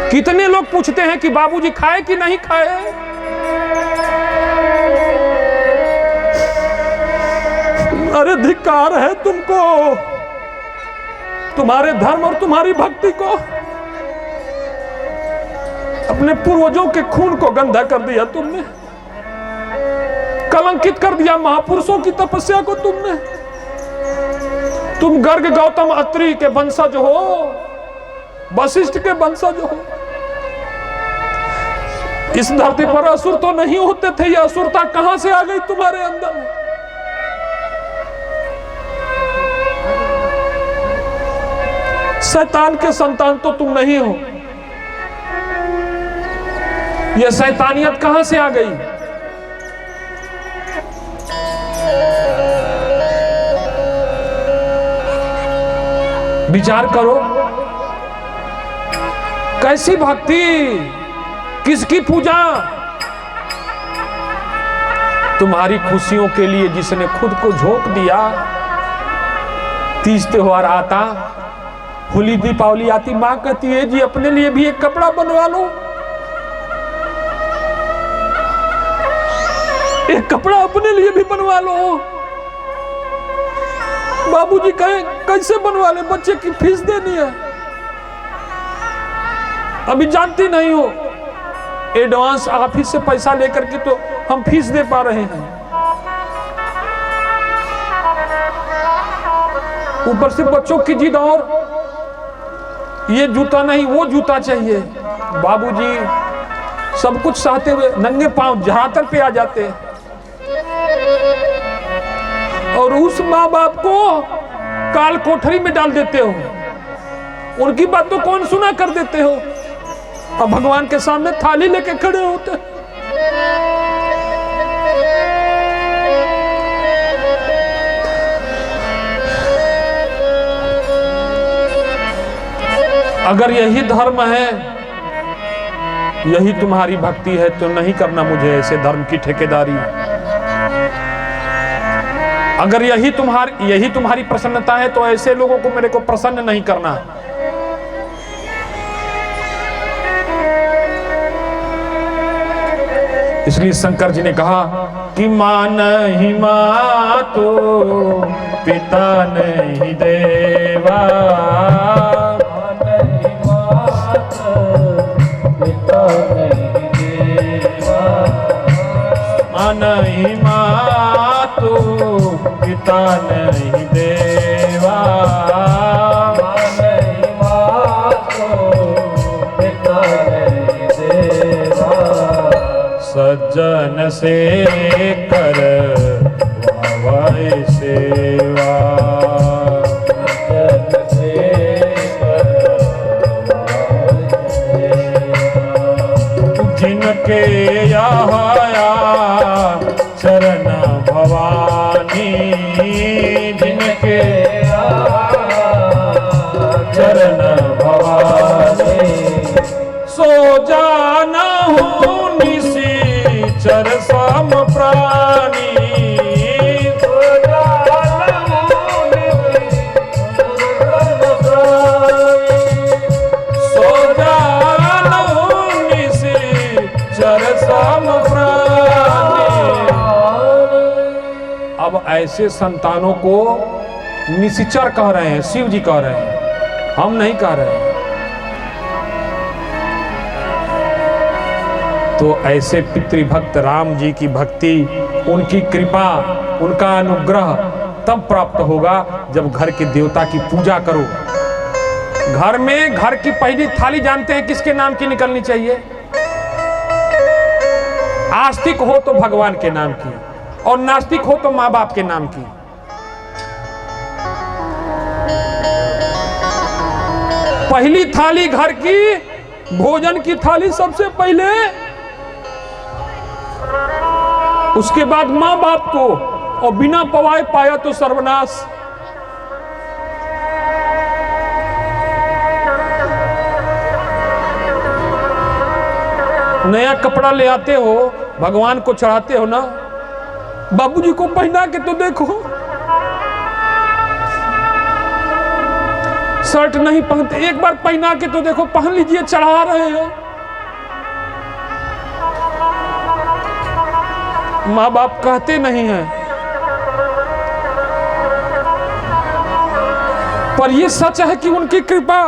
कितने लोग पूछते हैं कि बाबूजी खाए कि नहीं खाए? अरे धिक्कार है तुमको, तुम्हारे धर्म और तुम्हारी भक्ति को। अपने पूर्वजों के खून को गंदा कर दिया तुमने, कलंकित कर दिया महापुरुषों की तपस्या को तुमने। तुम गर्ग गौतम अत्रि के वंशज हो, वशिष्ठ के वंशज हो। इस धरती पर असुर तो नहीं होते थे, यह असुरता कहां से आ गई तुम्हारे अंदर? शैतान के संतान तो तुम नहीं हो, यह शैतानियत कहां से आ गई? विचार करो, कैसी भक्ति, किसकी पूजा? तुम्हारी खुशियों के लिए जिसने खुद को झोंक दिया। तीज त्योहार आता, होली दीपावली आती, मां कहती है जी अपने लिए भी एक कपड़ा बनवा लो, एक कपड़ा अपने लिए भी बनवा लो। बाबूजी कहे कैसे बनवा ले, बच्चे की फीस देनी है। अभी जानती नहीं हो, एडवांस ऑफिस से पैसा लेकर के तो हम फीस दे पा रहे हैं। ऊपर से बच्चों की जिद, और ये जूता नहीं वो जूता चाहिए। बाबूजी सब कुछ सहते हुए नंगे पांव धरातल पे आ जाते हैं। और उस माँ बाप को काल कोठरी में डाल देते हो, उनकी बात तो कौन सुना कर देते हो, और भगवान के सामने थाली लेके खड़े होते। अगर यही धर्म है, यही तुम्हारी भक्ति है, तो नहीं करना मुझे ऐसे धर्म की ठेकेदारी। अगर यही तुम्हारी प्रसन्नता है तो ऐसे लोगों को मेरे को प्रसन्न नहीं करना। इसलिए शंकर जी ने कहा कि मां नहीं मां तो पिता नहीं देवा, मां नहीं मां तो पिता नहीं देवा, मां नहीं मां तो पिता नहीं देवा, मां नहीं मां तो पिता नहीं देवा। सज्जन से कर वावाए सेवा, सज्जन से कर जिनके आया चरण भवानी, जिनके चरण भवानी। सो जाना हूँ निशिचर सम प्राणी, सो जाना हूँ निशिचर सो जाना हूँ निशिचर सम प्राणी। अब ऐसे संतानों को निशिचर कह रहे हैं, शिव जी कह रहे हैं, हम नहीं कह रहे हैं। तो ऐसे पितृभक्त राम जी की भक्ति, उनकी कृपा, उनका अनुग्रह तब प्राप्त होगा जब घर के देवता की पूजा करो। घर में घर की पहली थाली जानते हैं किसके नाम की निकलनी चाहिए? आस्तिक हो तो भगवान के नाम की, और नास्तिक हो तो माँ बाप के नाम की। पहली थाली घर की, भोजन की थाली सबसे पहले, उसके बाद माँ बाप को, और बिना पवाए पाया तो सर्वनाश। नया कपड़ा ले आते हो, भगवान को चढ़ाते हो ना, बाबूजी को पहना के तो देखो। शर्ट नहीं पहनते, एक बार पहना के तो देखो, पहन लीजिए, चढ़ा रहे हो। माँ बाप कहते नहीं हैं, पर यह सच है कि उनकी कृपा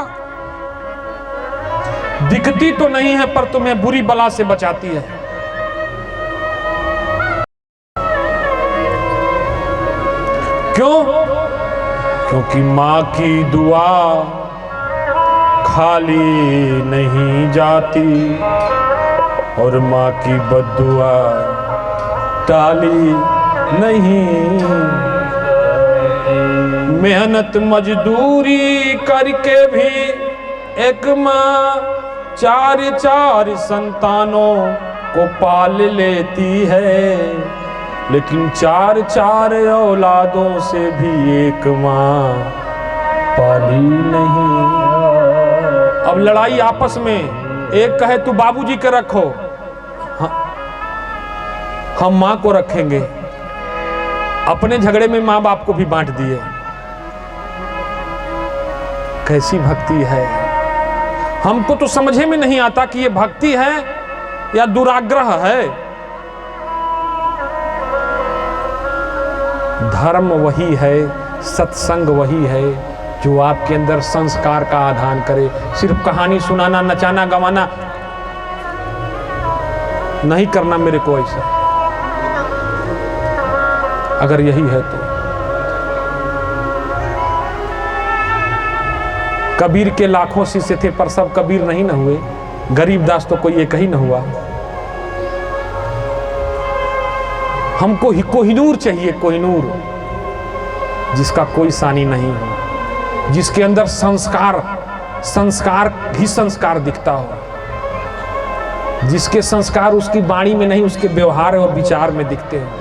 दिखती तो नहीं है, पर तुम्हें बुरी बला से बचाती है। क्यों? क्योंकि माँ की दुआ खाली नहीं जाती और माँ की बद्दुआ टाली नहीं। मेहनत मजदूरी करके भी एक माँ चार चार संतानों को पाल लेती है, लेकिन चार चार औलादों से भी एक माँ पाली नहीं। अब लड़ाई आपस में, एक कहे तू बाबूजी के रखो, हम माँ को रखेंगे। अपने झगड़े में माँ बाप को भी बांट दिए। कैसी भक्ति है? हमको तो समझे में नहीं आता कि ये भक्ति है या दुराग्रह है। धर्म वही है, सत्संग वही है जो आपके अंदर संस्कार का आधान करे। सिर्फ कहानी सुनाना, नचाना गवाना नहीं करना मेरे को ऐसा। अगर यही है तो कबीर के लाखों शिष्य थे, पर सब कबीर नहीं न हुए। गरीबदास तो कोई एक ही न हुआ। हमको ही कोहिनूर चाहिए, कोहिनूर, जिसका कोई सानी नहीं हो, जिसके अंदर संस्कार ही संस्कार दिखता हो, जिसके संस्कार उसकी वाणी में नहीं, उसके व्यवहार और विचार में दिखते हैं।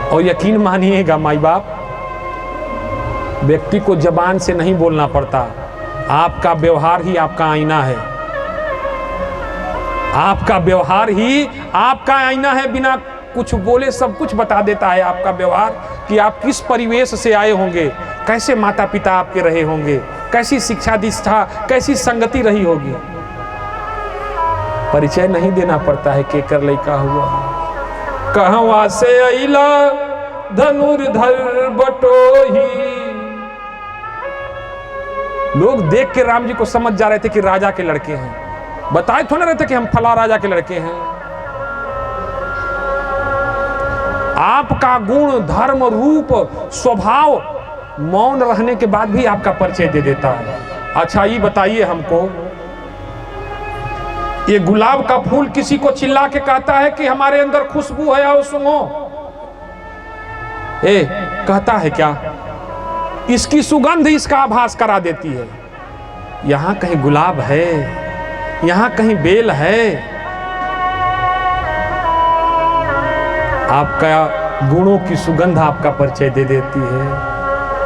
और यकीन मानिएगा माई बाप, व्यक्ति को जबान से नहीं बोलना पड़ता, आपका व्यवहार ही आपका आईना है। आपका व्यवहार ही आपका आईना है। बिना कुछ बोले सब कुछ बता देता है आपका व्यवहार, कि आप किस परिवेश से आए होंगे, कैसे माता पिता आपके रहे होंगे, कैसी शिक्षा दीक्षा, कैसी संगति रही होगी। परिचय नहीं देना पड़ता है के कर लइका हुआ। कहवा से अइला धनुर्धर बटोही। लोग देख के राम जी को समझ जा रहे थे कि राजा के लड़के हैं। बताए थोड़ा रहे थे कि हम फला राजा के लड़के हैं। आपका गुण, धर्म, रूप, स्वभाव मौन रहने के बाद भी आपका परिचय दे देता है। अच्छा ये बताइए हमको, ये गुलाब का फूल किसी को चिल्ला के कहता है कि हमारे अंदर खुशबू है, आओ सुनो, कहता है क्या? इसकी सुगंध इसका आभास करा देती है। यहां कहीं गुलाब है, यहां कहीं बेल है। आपका गुणों की सुगंध आपका परिचय दे देती है।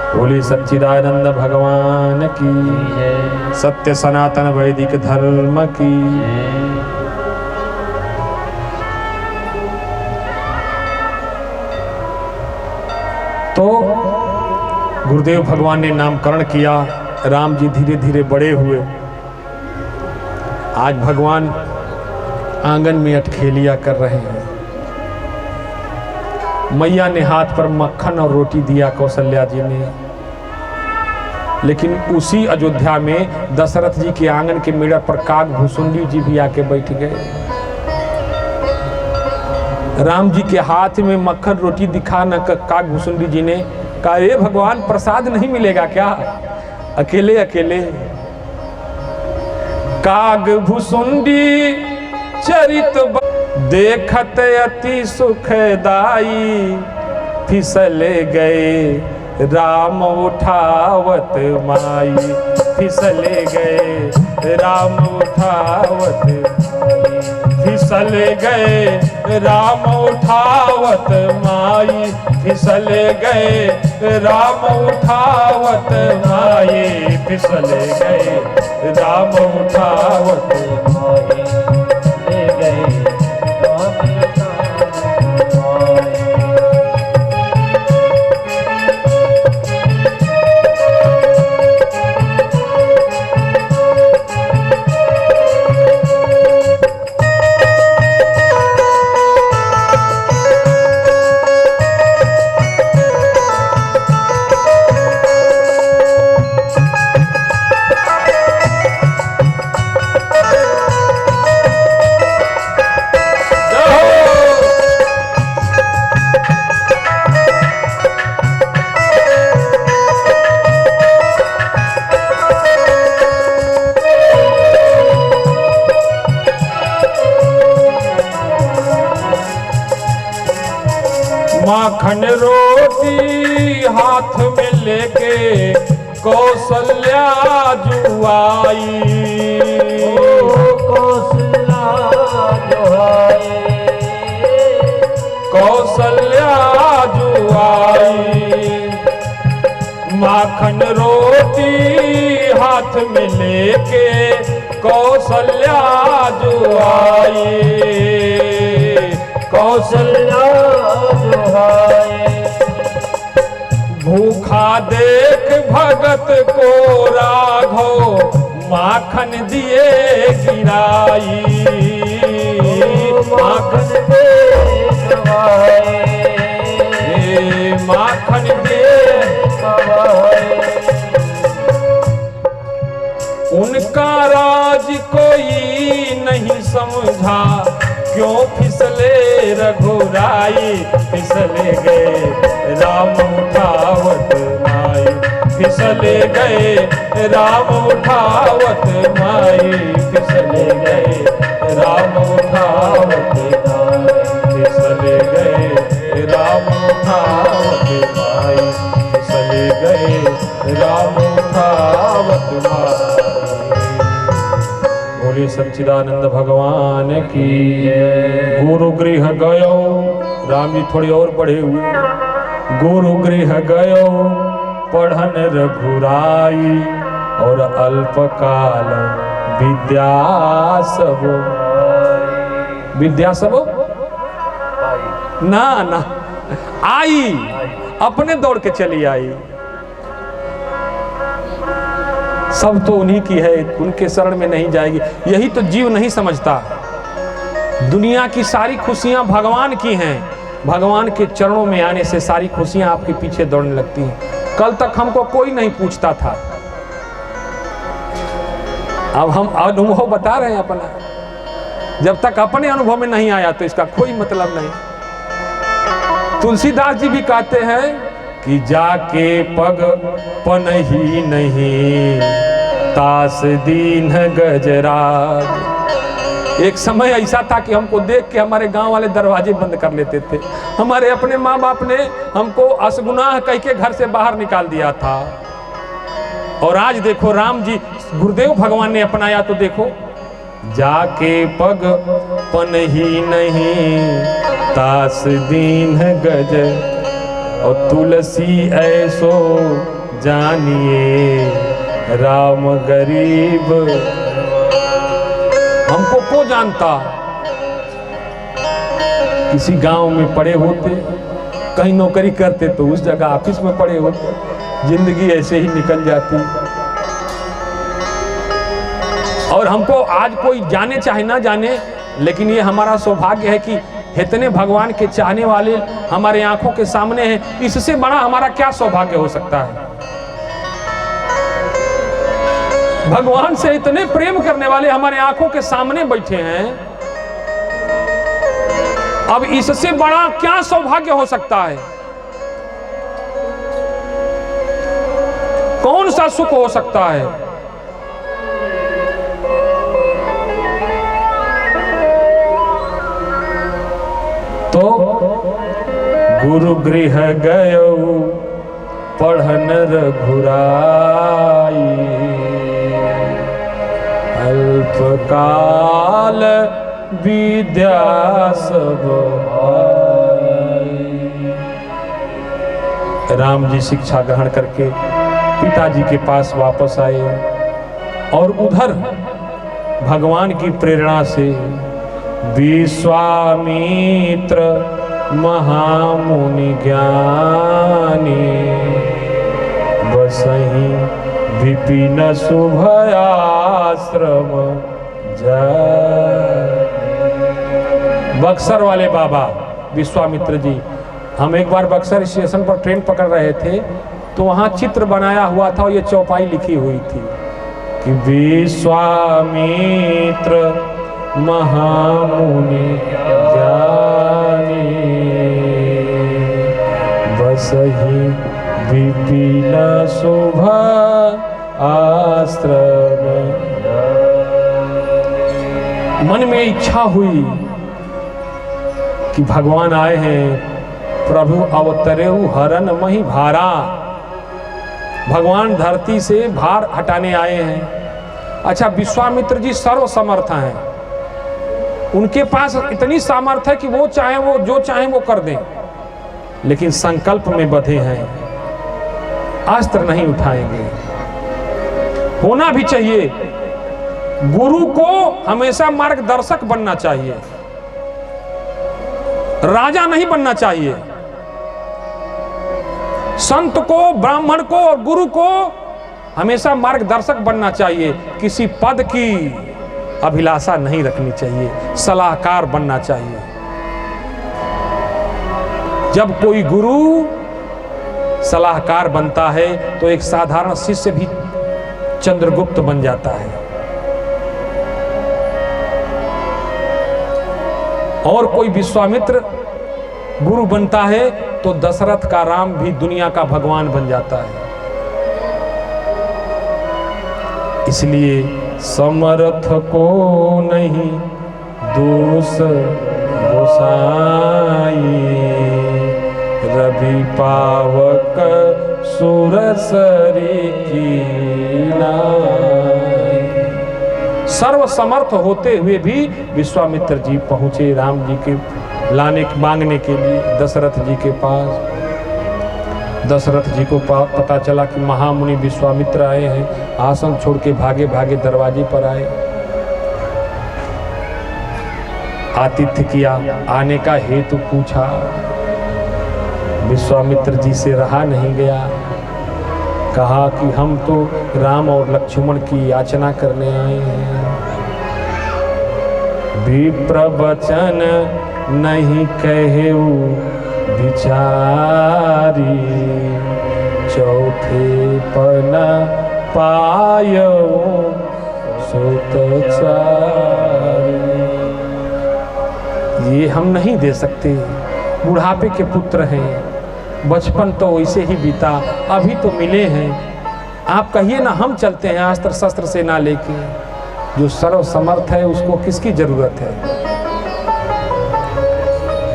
बोली सच्चिदानंद भगवान की, सत्य सनातन वैदिक धर्म की। तो गुरुदेव भगवान ने नामकरण किया, राम जी धीरे धीरे बड़े हुए। आज भगवान आंगन में अटखेलिया कर रहे हैं। मैया ने हाथ पर मक्खन और रोटी दिया कौशल्या जी ने, लेकिन उसी अयोध्या में दशरथ जी के आंगन के मेड़ पर काग भुसुंडी जी भी आके बैठ गए। राम जी के हाथ में मक्खन रोटी दिखा न काग भुसुंडी जी ने कहा, ए भगवान प्रसाद नहीं मिलेगा क्या? अकेले अकेले काग भुसुंडी चरित देखत अति सुखदाई फिसल गए राम उठावत माई, फिसल गए राम उठावत माई, फिसल गए राम उठावत माई, फिसल गए राम उठावत माई, फिसल गए राम उठावत माई, ले गए माखन रोटी हाथ में लेके कौशल्या जुआई, कौशल्या जुआई, कौशल्या जुआई, माखन रोटी हाथ में लेके कौशल्या जुआई, कौशल्या भूखा देख भगत को राघव माखन दिए गिराई, माखन दे माखन दे उनका राज कोई नहीं समझा, क्यों फिसले रघुराई, फिसले गए राम उठावत माई, फिसले गए राम उठावत माई, फिसले गए राम उठावत माई, फिसले गए राम उठावत माई, फिसले गए राम उठावत माई। बोले सच्चिदानंद भगवान की। गुरु गृह गयो, राम जी थोड़ी और बढ़े हुए, गुरु गृह गयो पढ़न रघुराई, और अल्पकाल विद्या सब, विद्या सब ना ना आई, अपने दौड़ के चली आई, सब तो उन्हीं की है, उनके शरण में नहीं जाएगी। यही तो जीव नहीं समझता, दुनिया की सारी खुशियां भगवान की हैं, भगवान के चरणों में आने से सारी खुशियां आपके पीछे दौड़ने लगती हैं। कल तक हमको कोई नहीं पूछता था, अब हम अनुभव बता रहे हैं अपना, जब तक अपने अनुभव में नहीं आया तो इसका कोई मतलब नहीं। तुलसीदास जी भी कहते हैं कि जाके पग पनही नहीं, तास दीन गजराज। एक समय ऐसा था कि हमको देख के हमारे गांव वाले दरवाजे बंद कर लेते थे, हमारे अपने माँ बाप ने हमको असगुनाह कह के घर से बाहर निकाल दिया था। और आज देखो राम जी गुरुदेव भगवान ने अपनाया तो देखो, जाके पग पनही नहीं, तास दीन गज, और तुलसी ऐसो जानिए राम गरीब। हमको को जानता, किसी गांव में पड़े होते, कहीं नौकरी करते तो उस जगह ऑफिस में पड़े होते, जिंदगी ऐसे ही निकल जाती। और हमको आज कोई जाने चाहे ना जाने, लेकिन ये हमारा सौभाग्य है कि इतने भगवान के चाहने वाले हमारे आंखों के सामने हैं। इससे बड़ा हमारा क्या सौभाग्य हो सकता है? भगवान से इतने प्रेम करने वाले हमारे आंखों के सामने बैठे हैं, अब इससे बड़ा क्या सौभाग्य हो सकता है? कौन सा सुख हो सकता है? गुरु गृह गयो पढ़न रघुराई, अल्पकाल विद्या सब आई। राम जी शिक्षा ग्रहण करके पिताजी के पास वापस आए और उधर भगवान की प्रेरणा से विश्वामित्र महामुनि ज्ञानी, बसहि विपिन शुभ आश्रम जाए। बक्सर वाले बाबा विश्वामित्र जी, हम एक बार बक्सर स्टेशन पर ट्रेन पकड़ रहे थे तो वहाँ चित्र बनाया हुआ था और ये चौपाई लिखी हुई थी कि विश्वामित्र महामुनि ज्ञानी, बसहि विपिन शुभ आश्रम। मन में इच्छा हुई कि भगवान आए हैं, प्रभु अवतरेउ हरन मही भारा, भगवान धरती से भार हटाने आए हैं। अच्छा, विश्वामित्र जी सर्व समर्थ हैं, उनके पास इतनी सामर्थ्य है कि वो चाहे वो जो चाहे वो कर दें, लेकिन संकल्प में बंधे हैं, अस्त्र नहीं उठाएंगे। होना भी चाहिए, गुरु को हमेशा मार्गदर्शक बनना चाहिए, राजा नहीं बनना चाहिए। संत को, ब्राह्मण को और गुरु को हमेशा मार्गदर्शक बनना चाहिए, किसी पद की अभिलाषा नहीं रखनी चाहिए, सलाहकार बनना चाहिए। जब कोई गुरु सलाहकार बनता है तो एक साधारण शिष्य भी चंद्रगुप्त बन जाता है। और कोई विश्वामित्र गुरु बनता है तो दशरथ का राम भी दुनिया का भगवान बन जाता है। इसलिए समर्थ को नहीं दोष गोसाई, रवि पावक सुरसरी की नाई। सर्व समर्थ होते हुए भी विश्वामित्र जी पहुंचे राम जी के मांगने के लिए दशरथ जी के पास। दशरथ जी को पता चला कि महामुनि विश्वामित्र आए हैं, आसन छोड़ के भागे भागे दरवाजे पर आए, आतिथ्य किया, आने का हेतु पूछा। विश्वामित्र जी से रहा नहीं गया, कहा कि हम तो राम और लक्ष्मण की याचना करने आए हैं, विप्र वचन नहीं कहेऊ विचारी, चौथे पन पायो सुतचारी। ये हम नहीं दे सकते, बुढ़ापे के पुत्र हैं, बचपन तो वैसे ही बीता, अभी तो मिले हैं, आप कहिए ना हम चलते हैं अस्त्र शस्त्र से ना लेके। जो सर्व समर्थ है उसको किसकी जरूरत है।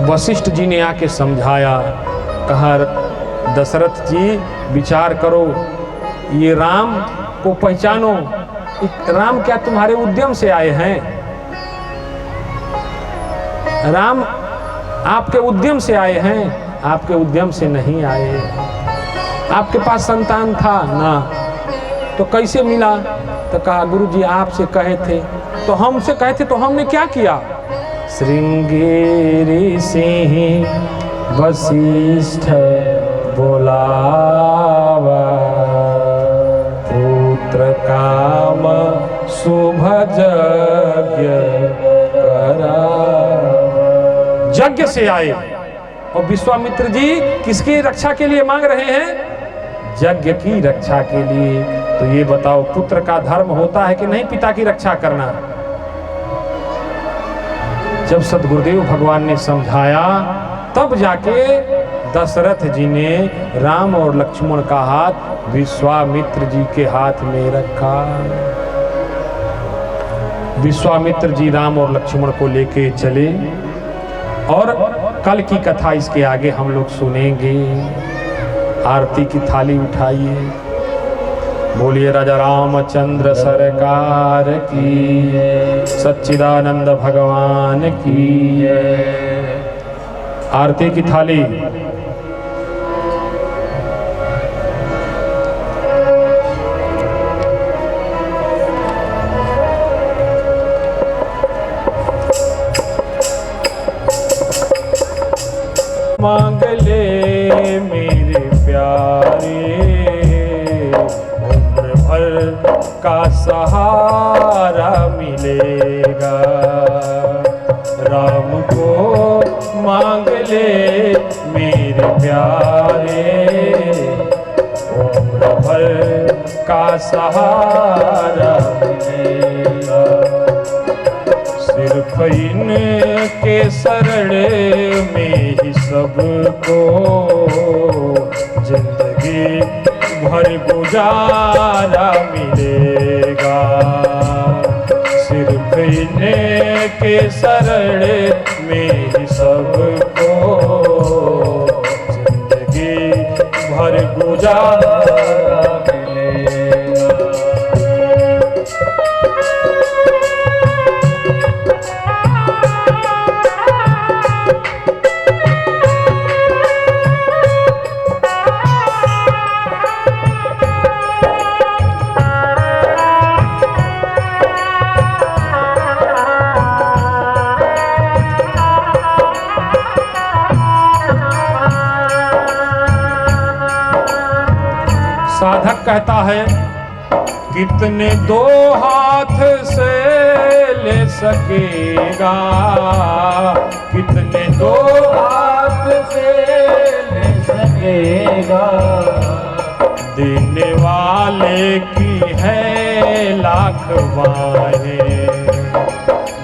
वशिष्ठ जी ने आके समझाया, कहा दशरथ जी विचार करो, ये राम को पहचानो, राम क्या तुम्हारे उद्यम से आए हैं? राम आपके उद्यम से आए हैं, आपके उद्यम से नहीं आए। आपके पास संतान था ना, तो कैसे मिला? तो कहा गुरु जी आपसे कहे थे, तो हमसे कहे थे तो हमने क्या किया? श्रृंगेरी सिंह वशिष्ठ बोलावा, पुत्र काम शुभ यज्ञ करा। यज्ञ से आए और विश्वामित्र जी किसकी रक्षा के लिए मांग रहे हैं? यज्ञ की रक्षा के लिए। तो ये बताओ, पुत्र का धर्म होता है कि नहीं पिता की रक्षा करना? जब सद्गुरुदेव भगवान ने समझाया तब जाके दशरथ जी ने राम और लक्ष्मण का हाथ विश्वामित्र जी के हाथ में रखा। विश्वामित्र जी राम और लक्ष्मण को लेके चले और कल की कथा इसके आगे हम लोग सुनेंगे। आरती की थाली उठाइए, बोलिए राजा रामचंद्र सरकार की, सच्चिदानंद भगवान की। आरती की थाली। मांग ले मेरे प्यारे, उम्र भर का सहारा मिलेगा। राम को मांग ले मेरे प्यारे, उम्र भर का सहारा मिलेगा। सिर्फ इनके शरण में ही सबको जिंदगी भर गुजारा मिलेगा। सिर्फ इनके शरण में ही सबको जिंदगी भर गुजारा मिलेगा। साधक कहता है, कितने दो हाथ से ले सकेगा, कितने दो हाथ से ले सकेगा। देने वाले की है लाख बाहें,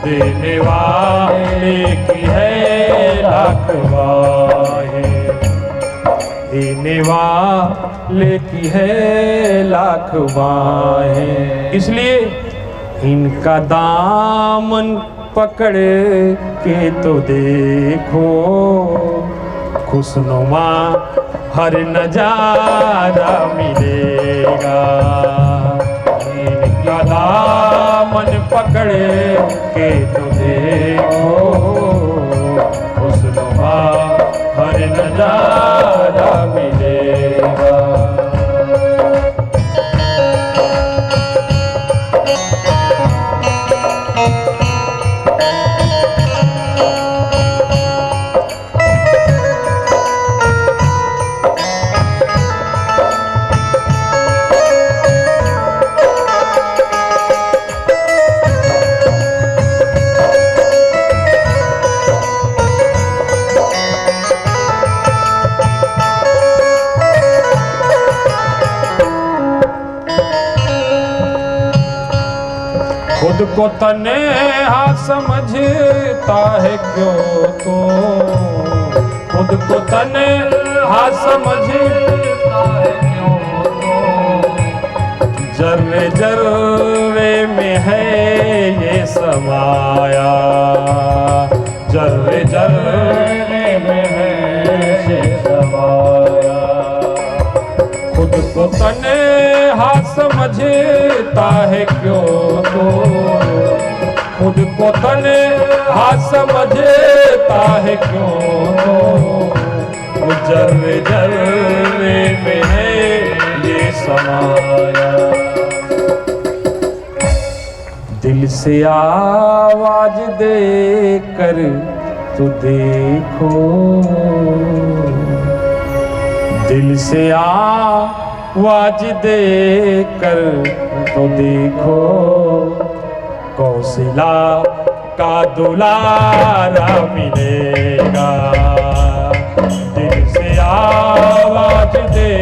देने वाले की है लाख बाहें, देने वाले की है लाख बाहें। इसलिए इनका दामन पकड़ के तो देखो, खुशनुमा हर नजारा मिलेगा। इनका दामन पकड़ के तो देखो, खुशनुमा हर नजारा मिलेगा। खुद को तन्हा समझता है क्यों तू, खुद को तन्हा समझता है क्यों तू। जर्रे जर्रे में है ये समाया, जर्रे जर्रे में है ये समाया। खुद को तन्हा समझता है क्यों तू, खुद को तन्हा समझता है क्यों तू। जर्रे जर्रे में है ये समाया। दिल से आवाज दे कर तू देखो, दिल से आवाज दे कर तो देखो, कौशला का दुलारा मिलेगा। दिल से आवाज दे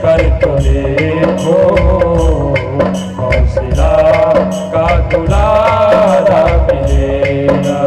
कर तो देखो, कौशला का दुलारा मिलेगा।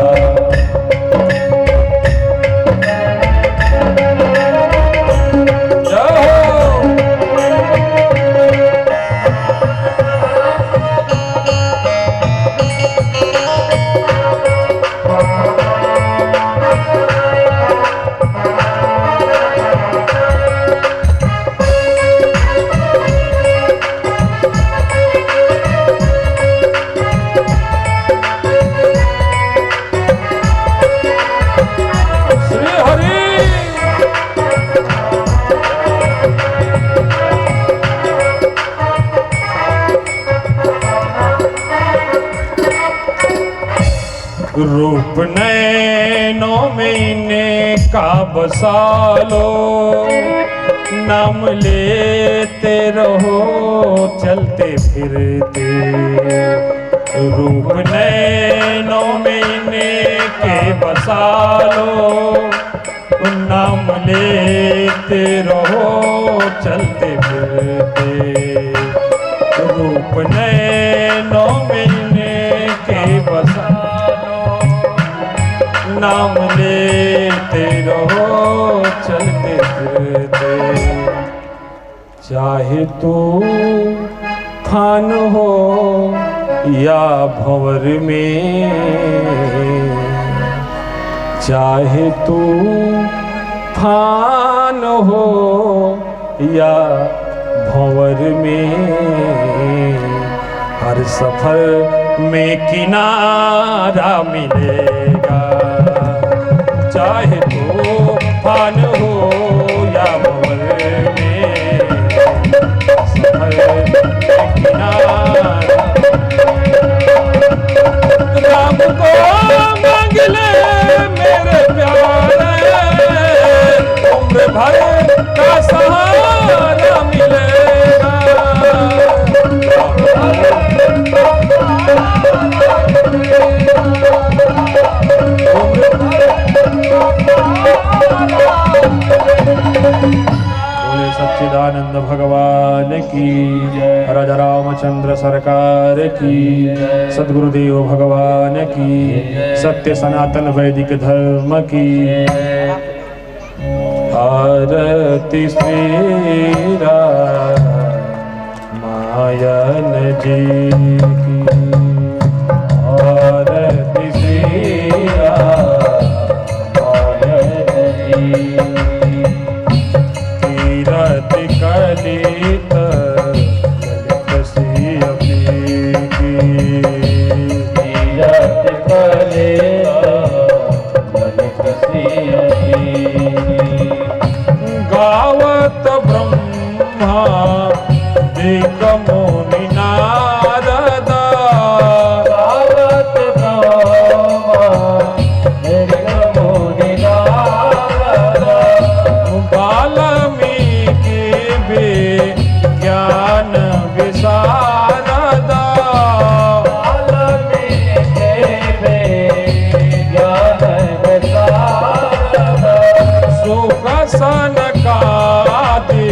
रूप नैनों में इनका बसालो, नाम लेते रहो चलते फिरते। रूप नैनों में इनके बसालो, नाम लेते रहो चलते फिरते। रूप नैनों में इनके बसालो, नाम लेते रहो चलते फिरते। चाहे तू खान हो या भंवर में, चाहे तू फान हो या भंवर में, हर सफर में किनारा मिलेगा। चाहे तो फान हो या भंवर में, सफर में किनारा। राम को मांग ले मेरे प्यारे, उम्र भर का सहारा मिलेगा। बोले सच्चिदानंद भगवान की, राजा रामचंद्र सरकार की, सद्गुरुदेव भगवान की, सत्य सनातन वैदिक धर्म की। आरती श्री रामायण जी की, आरती श्री रामायण जी। तीरथ कलित ललित सियपी की, तीरथ कलित ललित सियपी। गावत ब्रह्मा दिक मुनि नारद, गावत ब्रह्मा दिक मुनि नारद। वाल्मीकि विज्ञान विशारद, वाल्मीकि विज्ञान विशारद। सुख सनकादि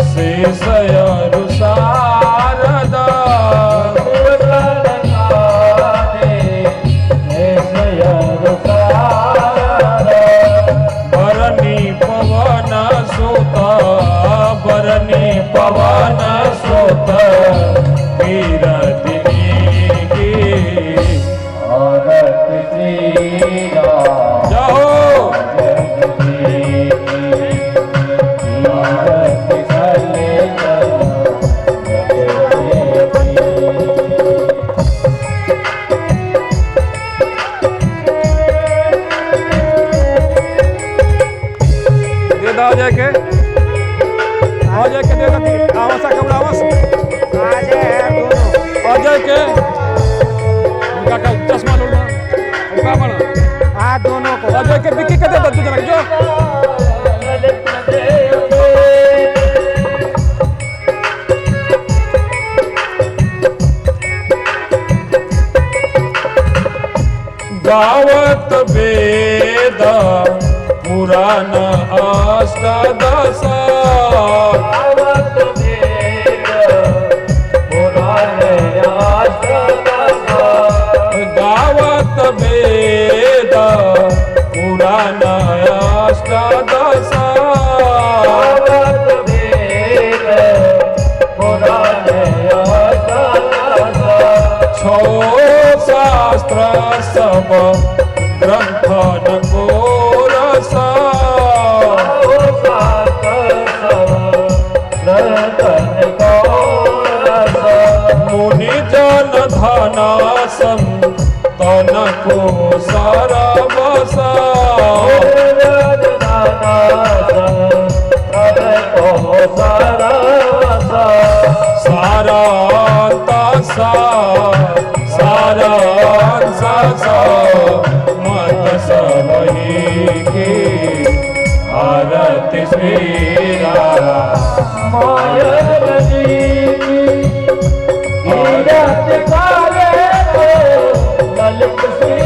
शेष अरु शारद, बरनी पवन सुत, बरनी पवन सुत कीरतिनी की। आरती श्री राम जाओ। अजय के देगा आवास कमरा आवास अजय के उनका का चश्मा लो ना उनका बना हां दोनों को अजय के बिक्की के दे दो जरा जो गावत वेद पुराण अष्टादश, गावत वेद पुराण अष्टादश, गावत वेद पुराण अष्टादश, गावत वेद पुराण अष्टादश। छो शास्त्र सब ग्रंथन को रसा, मुनि जन धन संतन को सरवसा, सारा मत सबही की आरती श्री राम मायर जी कीरत काले ललित श्री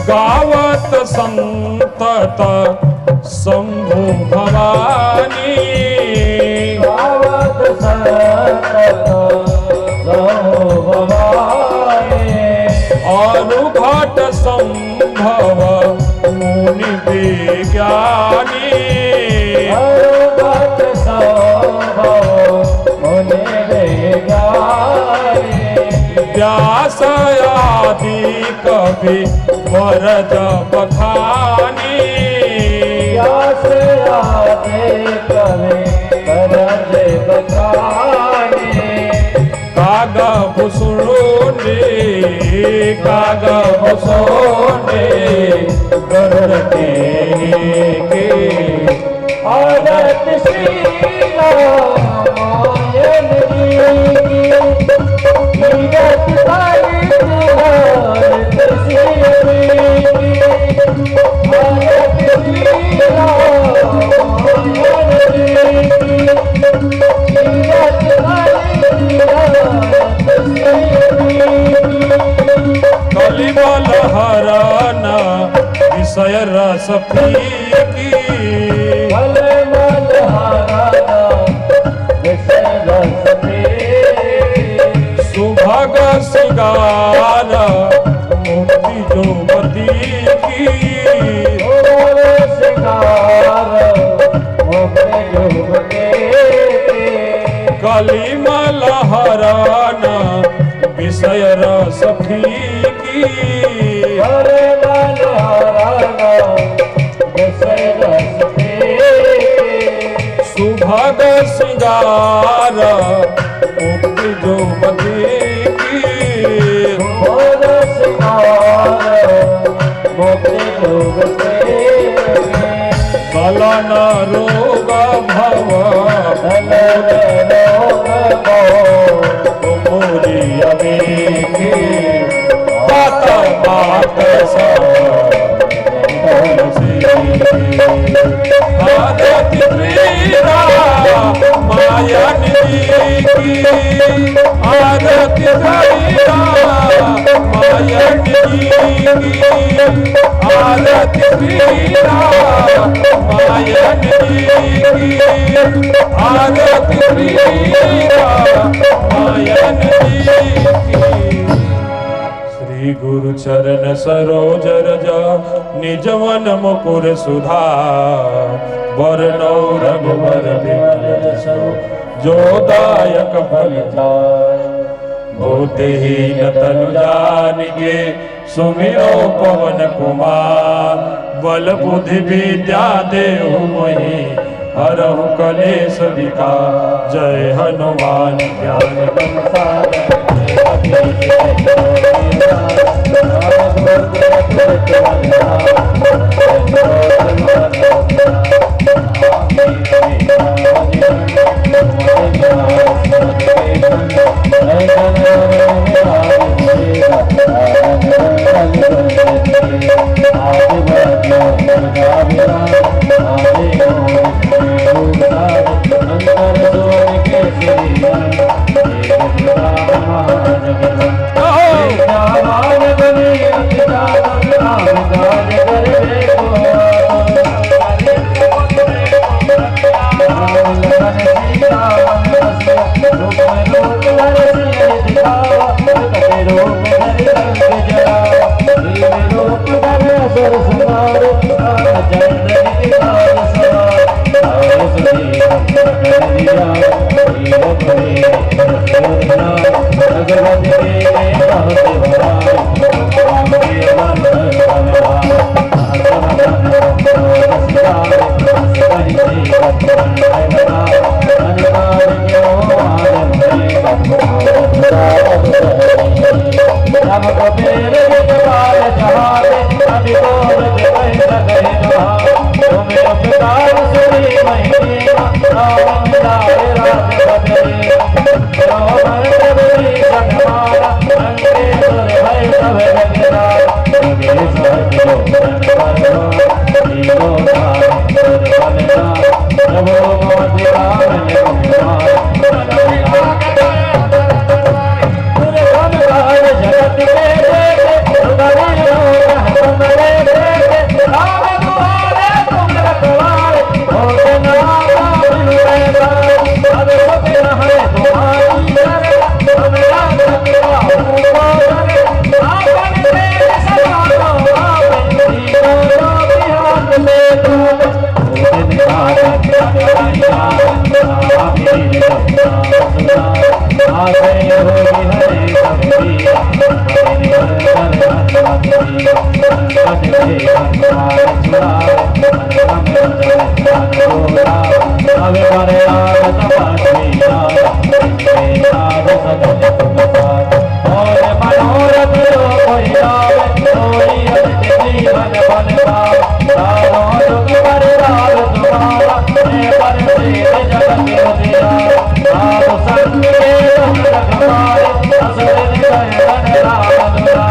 गावत संतत शंभु भवानी गावत संतत शंभु भवानी अनुघट संभव मुनि विज्ञानी अनुघट संभव मुनि विज्ञानी व्यास आदि कवि वरद बखानी व्यास आदि कवि वरद बखानी कागब सुने गरुड़ते के आरत श्री रामायण जी कीरत काली आरत श्री कलिबल हरना विषय रस फीकी कलिबल हरना विषय रस फीकी सुभग सिंगार मुक्ति जोवती की सिंगार मुक्ति जोवती कलिमल हरना विषय रस फीकी कलिमल हरना विषय रस फीकी सुभग सिंगार मुक्ति जोवती की कलन रोग भव मोरी अबेके बात बात आरती श्री रामायण जी की आरती श्री रामायण जी की आरती श्री रामायण जी की आरती श्री रामायण जी की श्री गुरु चरण सरोज रजा निज मन मुकुर सुधा वरनौ रघुवर बिमल जसु जो दायक फल भूतिहीन तनु जानिके सुमिरो पवन कुमार बल बुद्धि विद्या देहु मोहि हरहु कलेश विकार जय हनुमान ज्ञान Hare सबको मेरे जवाल जहां अभी बोल के कह सके तुम्हें उपकार सुनी महीने राम जाए रात बदले रोमन बदली सनमाना अंगे सुर भय सब जगना तुम्हें सहजो करो जीरो सारे सुर बलना प्रभु मोदिकार ने कुमार जगत के देखे तुम्हारे लोग तुम्हारे देखे राम तुम्हारे तुम रखवारे हो नाम मिलेगा अब सब रहे तुम्हारी तुम्हारा रखवा ऊपर आपन तेरे सलाम आपन जीरो बिहार में तू दिन आजा आगे होगी हरे सबकी अभी बड़े और मनोरथ कोई जीवन बनता सारों दुख परिवार तुम्हारा पर जगत दिया आप संग के रखवारे असर निकल राम दुरा